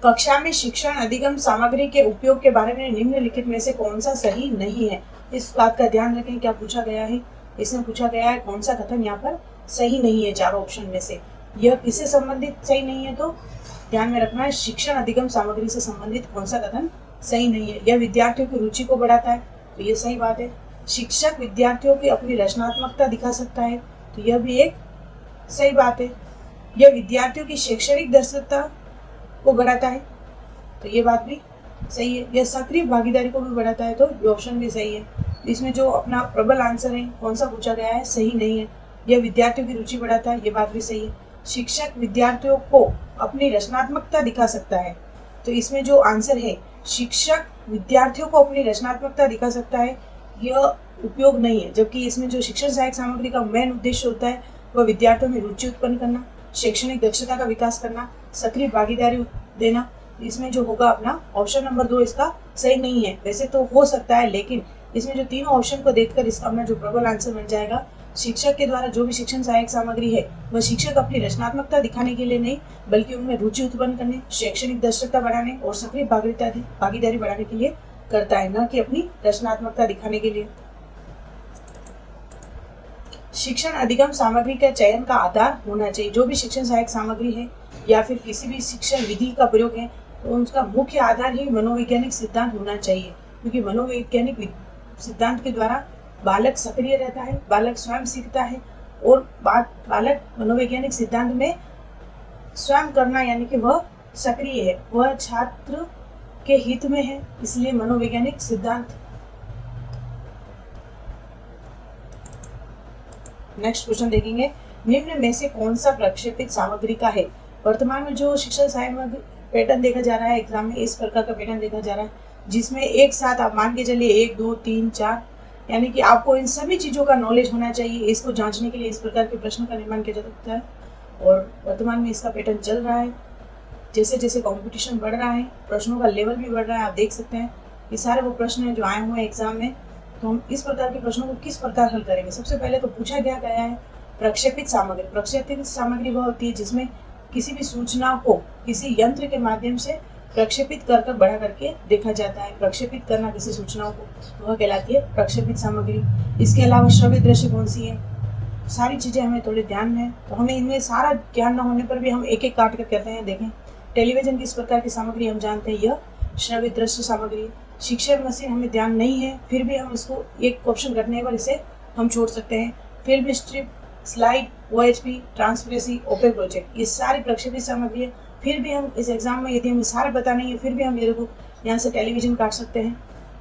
कक्षा में शिक्षण अधिगम सामग्री के उपयोग के बारे में निम्नलिखित में से कौन सा सही नहीं है। इस बात का ध्यान रखें, क्या पूछा गया है, इसमें पूछा गया है कौन सा कथन यहाँ पर सही नहीं है। चारों ऑप्शन में से यह किससे संबंधित सही नहीं है, तो ध्यान में रखना है शिक्षण अधिगम सामग्री से संबंधित कौन सा कथन सही नहीं है। यह विद्यार्थियों की रुचि को बढ़ाता है, तो यह सही बात है। शिक्षक विद्यार्थियों की अपनी रचनात्मकता दिखा सकता है, तो यह भी एक सही बात है। यह विद्यार्थियों की शैक्षणिक दक्षता को बढ़ाता है, तो ये बात भी सही है। यह सक्रिय भागीदारी को भी बढ़ाता है, तो ये ऑप्शन भी सही है। इसमें जो अपना प्रबल आंसर है कौन सा पूछा गया है, सही नहीं है। यह विद्यार्थियों की रुचि बढ़ाता है, ये बात भी सही है। शिक्षक विद्यार्थियों को अपनी रचनात्मकता दिखा सकता है, तो इसमें जो आंसर है शिक्षक विद्यार्थियों को अपनी रचनात्मकता दिखा सकता है, यह उपयोग नहीं है। जबकि इसमें जो शिक्षण सहायक सामग्री का मेन उद्देश्य होता है वह विद्यार्थियों में रुचि उत्पन्न करना, शैक्षणिक दक्षता का विकास करना, सक्रिय भागीदारी देना। इसमें जो होगा अपना ऑप्शन नंबर 2 इसका सही नहीं है। वैसे तो हो सकता है, लेकिन इसमें जो तीनों ऑप्शन को देखकर इसका अपना जो प्रबल आंसर बन जाएगा, शिक्षक के द्वारा जो भी शिक्षण सहायक सामग्री है वह शिक्षक अपनी रचनात्मकता दिखाने के लिए नहीं बल्कि उनमें रुचि उत्पन्न करने, शैक्षणिक दक्षता बढ़ाने और सक्रिय भागीदारी बढ़ाने के लिए करता है, न कि अपनी रचनात्मकता दिखाने के लिए। शिक्षण अधिगम सामग्री का चयन का आधार होना चाहिए। जो भी शिक्षण सहायक सामग्री है या फिर किसी भी शिक्षण विधि का प्रयोग है तो उसका मुख्य आधार ही मनोवैज्ञानिक सिद्धांत होना चाहिए, क्योंकि मनोवैज्ञानिक सिद्धांत के द्वारा बालक सक्रिय रहता है, बालक स्वयं सीखता है और बालक मनोवैज्ञानिक सिद्धांत में स्वयं करना यानी कि वह सक्रिय है, वह छात्र के हित में है, इसलिए मनोवैज्ञानिक सिद्धांत। नेक्स्ट क्वेश्चन देखेंगे, निम्न में से कौन सा प्रक्षेपित सामग्री का है। वर्तमान में जो शिक्षण सामग्री पैटर्न देखा जा रहा है एग्जाम में, इस प्रकार का पैटर्न देखा जा रहा है जिसमें एक साथ आप मान के चलिए 1 2 3 4 यानी कि आपको इन सभी चीज़ों का नॉलेज होना चाहिए। इसको जांचने के लिए इस प्रकार के प्रश्न का निर्माण किया जा सकता है और वर्तमान में इसका पैटर्न चल रहा है। जैसे जैसे कंपटीशन बढ़ रहा है प्रश्नों का लेवल भी बढ़ रहा है। आप देख सकते हैं ये सारे वो प्रश्न हैं जो आए हुए हैं एग्जाम में। तो हम इस प्रकार के प्रश्नों को किस प्रकार हल करेंगे। सबसे पहले तो पूछा गया है प्रक्षेपित सामग्री। प्रक्षेपित सामग्री वह होती है जिसमें किसी भी सूचना को किसी यंत्र के माध्यम से प्रक्षेपित कर बढ़ा करके देखा जाता है। प्रक्षेपित करना किसी सूचनाओं को वह कहलाती है प्रक्षेपित सामग्री। इसके अलावा श्रव्य दृश्य कौन सी है, सारी चीज़ें हमें थोड़े ध्यान में है, तो हमें इनमें सारा ज्ञान न होने पर भी हम एक एक काट कर कहते हैं। देखें टेलीविजन किस प्रकार की सामग्री हम जानते हैं, यह श्रव्य दृश्य सामग्री। शिक्षण मशीन हमें ध्यान नहीं है फिर भी हम इसको एक ऑप्शन रखने पर इसे हम छोड़ सकते हैं। Film strip, slide, OHP, transparency, opaque project, ये सारी प्रक्षेपित सामग्री है। फिर भी हम इस एग्जाम में यदि हमें सारे पता नहीं है फिर भी हम ये देखो यहाँ से टेलीविजन काट सकते हैं,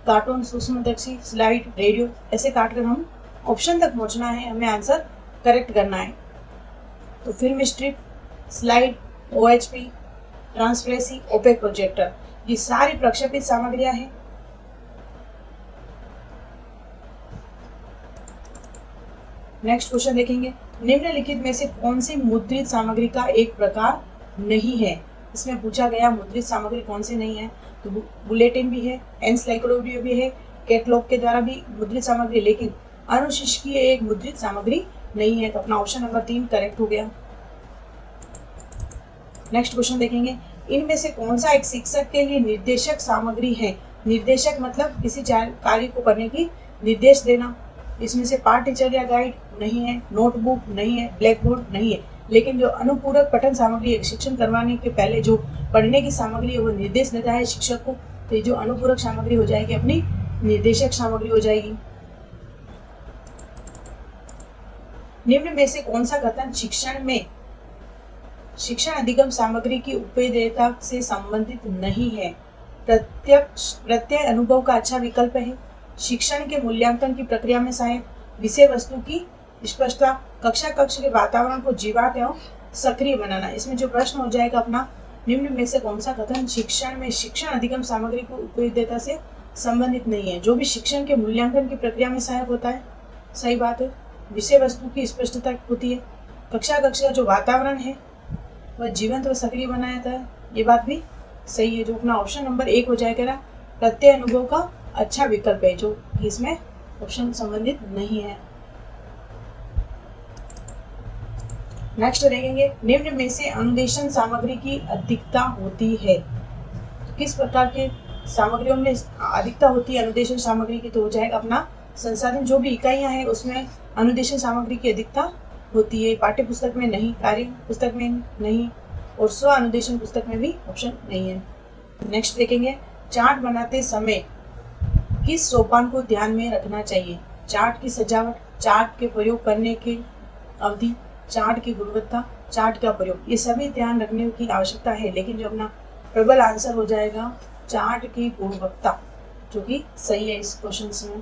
कार्टून, सूक्ष्मदर्शी, स्लाइड, रेडियो, ऐसे काट कर हम ऑप्शन तक पहुँचना है, हमें आंसर करेक्ट करना है। तो film strip, slide, OHP, transparency, opaque projector, ये सारी प्रक्षेपित सामग्रियां हैं। नेक्स्ट क्वेश्चन देखेंगे, निम्नलिखित में से कौन सी मुद्रित सामग्री का एक प्रकार नहीं है। इसमें पूछा गया मुद्रित सामग्री कौन सी नहीं है, तो बुलेटिन भी है, एनसाइक्लोपीडिया भी है, कैटलॉग के द्वारा भी मुद्रित सामग्री, लेकिन अनुशिक्षकीय एक मुद्रित सामग्री नहीं है। तो अपना ऑप्शन नंबर 3 करेक्ट हो गया। नेक्स्ट क्वेश्चन देखेंगे, इनमें से कौन सा एक शिक्षक के लिए निर्देशक सामग्री है। निर्देशक मतलब किसी कार्य को करने की निर्देश देना। इसमें से पाठ्यचर्या गाइड नहीं है, नोटबुक नहीं है, ब्लैक बोर्ड नहीं है, लेकिन जो अनुपूरक पठन सामग्री है, शिक्षण करवाने के पहले जो पढ़ने की सामग्री है वो निर्देश देता है शिक्षक को, तो ये जो अनुपूरक सामग्री हो जाएगी अपनी निर्देशक सामग्री हो जाएगी। निम्न में से कौन सा कथन शिक्षण अधिगम सामग्री की उपयोगिता से संबंधित नहीं है। प्रत्यय अनुभव का अच्छा विकल्प है, शिक्षण के मूल्यांकन की प्रक्रिया में सहायक, विषय वस्तु की स्पष्टता, कक्ष के वातावरण को जीवात एवं सक्रिय बनाना। इसमें जो प्रश्न हो जाएगा अपना, निम्न में से कौन सा कथन शिक्षण अधिगम सामग्री को उपयोगिता से संबंधित नहीं है। जो भी शिक्षण के मूल्यांकन की प्रक्रिया में सहायक होता है, सही बात है। विषय वस्तु की स्पष्टता होती है, कक्ष का जो वातावरण है वह जीवंत व सक्रिय बनाया जाता है, ये बात भी सही है। जो अपना ऑप्शन नंबर 1 हो जाएगा, प्रत्यय अनुभव का अच्छा विकल्प है, जो इसमें ऑप्शन संबंधित नहीं है। नेक्स्ट देखेंगे, निम्न में से अनुदेशन सामग्री की अधिकता होती है। तो किस प्रकार के सामग्रियों में अधिकता होती है अनुदेशन सामग्री की, तो हो जाएगा अपना संसाधन, जो भी इकाइयां हैं उसमें अनुदेशन सामग्री की अधिकता होती है। पाठ्य पुस्तक में नहीं, कार्य पुस्तक में नहीं, और स्व अनुदेशन पुस्तक में भी ऑप्शन नहीं है। नेक्स्ट देखेंगे, चार्ट बनाते समय किस सोपान को ध्यान में रखना चाहिए। चार्ट की सजावट, चार्ट के प्रयोग करने की अवधि, चार्ट की गुणवत्ता, चार्ट का प्रयोग, ये सभी ध्यान रखने की आवश्यकता है। लेकिन जो अपना प्रबल आंसर हो जाएगा चार्ट की गुणवत्ता, जो कि सही है इस क्वेश्चन में।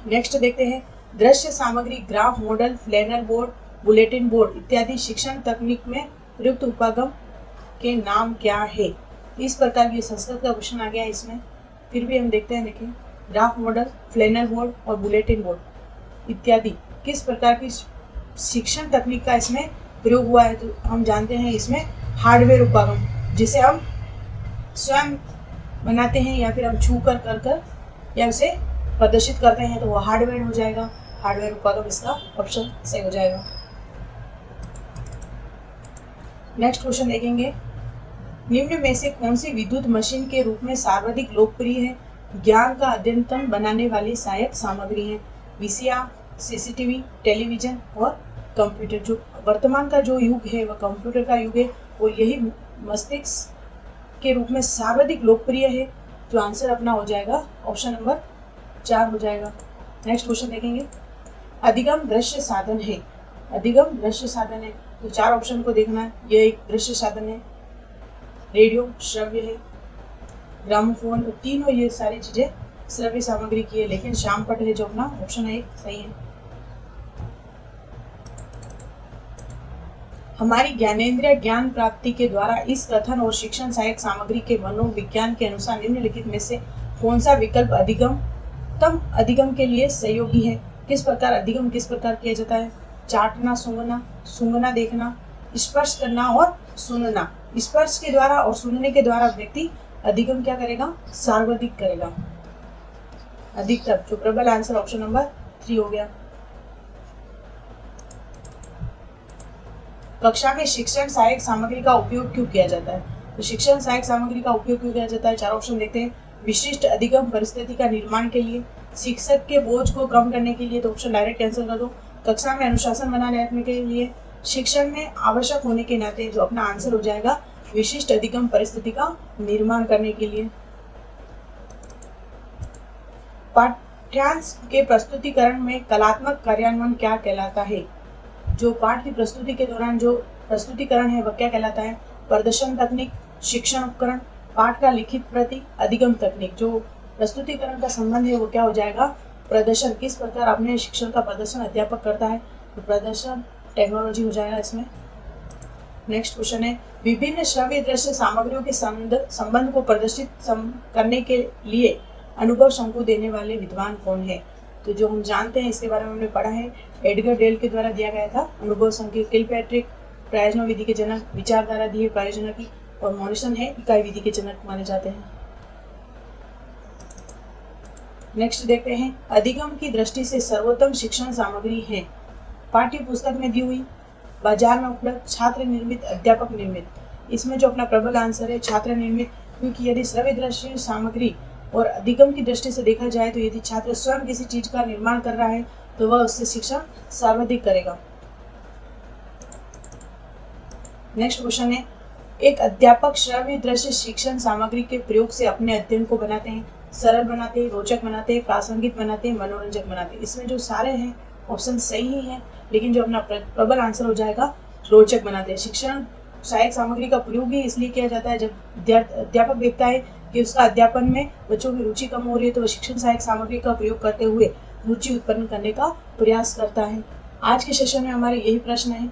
नेक्स्ट देखते हैं, दृश्य सामग्री, graph, model, flannel board, bulletin board इत्यादि शिक्षण तकनीक में प्रयुक्त उपकरण के नाम क्या है। इस प्रकार की संस्कृत का क्वेश्चन आ गया इसमें। फिर भी हम देखते हैं, देखिए, ग्राफ, मॉडल, फ्लैनर बोर्ड और बुलेटिन बोर्ड इत्यादि किस प्रकार की शिक्षण तकनीक का इसमें प्रयोग हुआ है। तो हम जानते हैं इसमें हार्डवेयर उपकरण, जिसे हम स्वयं बनाते हैं या फिर हम छू कर या उसे प्रदर्शित करते हैं, तो वो हार्डवेयर हो जाएगा। हार्डवेयर उपकरण इसका ऑप्शन सही हो जाएगा। नेक्स्ट क्वेश्चन देखेंगे, निम्न में से कौन सी विद्युत मशीन के रूप में सर्वाधिक लोकप्रिय है। ज्ञान का अद्यतन बनाने वाली सहायक सामग्री है। VCR, CCTV, टेलीविजन और कंप्यूटर। जो वर्तमान का जो युग है वह कंप्यूटर का युग है, और यही मस्तिष्क के रूप में सर्वाधिक लोकप्रिय है। जो आंसर अपना हो जाएगा ऑप्शन नंबर 4 हो जाएगा। नेक्स्ट क्वेश्चन देखेंगे, अधिगम दृश्य साधन है। अधिगम दृश्य साधन है, तो 4 ऑप्शन को देखना है। यह एक दृश्य साधन है, रेडियो श्रव्य है, ग्रामोफोन, तीनों ये सारी चीजें श्रव्य सामग्री की है, लेकिन श्यामपट है जो अपना ऑप्शन 1 सही है। हमारी ज्ञानेंद्रिय ज्ञान प्राप्ति के द्वारा इस कथन और शिक्षण सहायक सामग्री के मनोविज्ञान के अनुसार निम्नलिखित में से कौन सा विकल्प अधिगम के लिए सहयोगी है। किस प्रकार अधिगम किस प्रकार किया जाता है। चाटना, सूंघना, देखना, स्पर्श करना और सुनना। स्पर्श के द्वारा और सुनने के द्वारा व्यक्ति अधिगम क्या करेगा, सर्वाधिक करेगा, अधिकतर। जो प्रबल आंसर ऑप्शन नंबर 3 हो गया। कक्षा में शिक्षण सहायक सामग्री का उपयोग क्यों किया जाता है। तो शिक्षण सहायक सामग्री का उपयोग क्यों किया जाता है, 4 ऑप्शन देखते हैं। विशिष्ट अधिगम परिस्थिति का निर्माण के लिए, शिक्षक के बोझ को कम करने के लिए, तो ऑप्शन डायरेक्ट कैंसिल कर दो। कक्षा में अनुशासन बनाने रखने के लिए, शिक्षण में आवश्यक होने के नाते, जो अपना आंसर हो जाएगा विशिष्ट अधिगम परिस्थिति का निर्माण करने के लिए। पाठ्यांश के प्रस्तुतिकरण में कलात्मक कार्यान्वयन क्या कहलाता है? जो पाठ की प्रस्तुति के दौरान जो प्रस्तुतिकरण है वह क्या कहलाता है? प्रदर्शन तकनीक, शिक्षण उपकरण, पाठ का लिखित प्रति, अधिगम तकनीक। जो प्रस्तुतिकरण का संबंध है वो क्या हो जाएगा? प्रदर्शन। किस प्रकार अपने शिक्षण का प्रदर्शन अध्यापक करता है, तो प्रदर्शन टेक्नोलॉजी हो जाएगा इसमें। नेक्स्ट क्वेश्चन है, विभिन्न श्रव्य दृश्य सामग्रियों के संबंध को प्रदर्शित करने के लिए अनुभव शंकु देने वाले विद्वान कौन है? तो जो हम जानते हैं, इसके बारे में हमने पढ़ा है, एडगर डेल के द्वारा दिया गया था अनुभव शंकु। किलपैट्रिक प्रयोजन विधि के जनक, विचारधारा दी है प्रयोजन की, और मॉरिसन है इकाई विधि के जनक माने जाते हैं। नेक्स्ट देखते हैं, अधिगम की दृष्टि से सर्वोत्तम शिक्षण सामग्री है? पाठ्य पुस्तक में दी हुई, बाजार में उपलब्ध, छात्र निर्मित, अध्यापक निर्मित। इसमें जो अपना प्रबल आंसर है छात्र निर्मित, क्योंकि यदि श्रव्य दृश्य सामग्री और अधिगम की दृष्टि से देखा जाए तो यदि छात्र स्वयं किसी चीज का निर्माण कर रहा है तो वह उससे शिक्षण सर्वाधिक करेगा। नेक्स्ट क्वेश्चन है, एक अध्यापक श्रव्य दृश्य शिक्षण सामग्री के प्रयोग से अपने अध्ययन को बनाते हैं, सरल बनाते हैं, रोचक बनाते हैं, प्रासंगिक बनाते हैं, मनोरंजक बनाते हैं। इसमें जो सारे हैं ऑप्शन सही ही है, लेकिन जो अपना प्रबल आंसर हो जाएगा रोचक बनाते हैं। शिक्षण सहायक सामग्री का प्रयोग ही इसलिए किया जाता है जब अध्यापक देखता है कि उसका अध्यापन में बच्चों की रुचि कम हो रही है, तो वह शिक्षण सहायक सामग्री का प्रयोग करते हुए रुचि उत्पन्न करने का प्रयास करता है। आज के सेशन में हमारे यही प्रश्न है।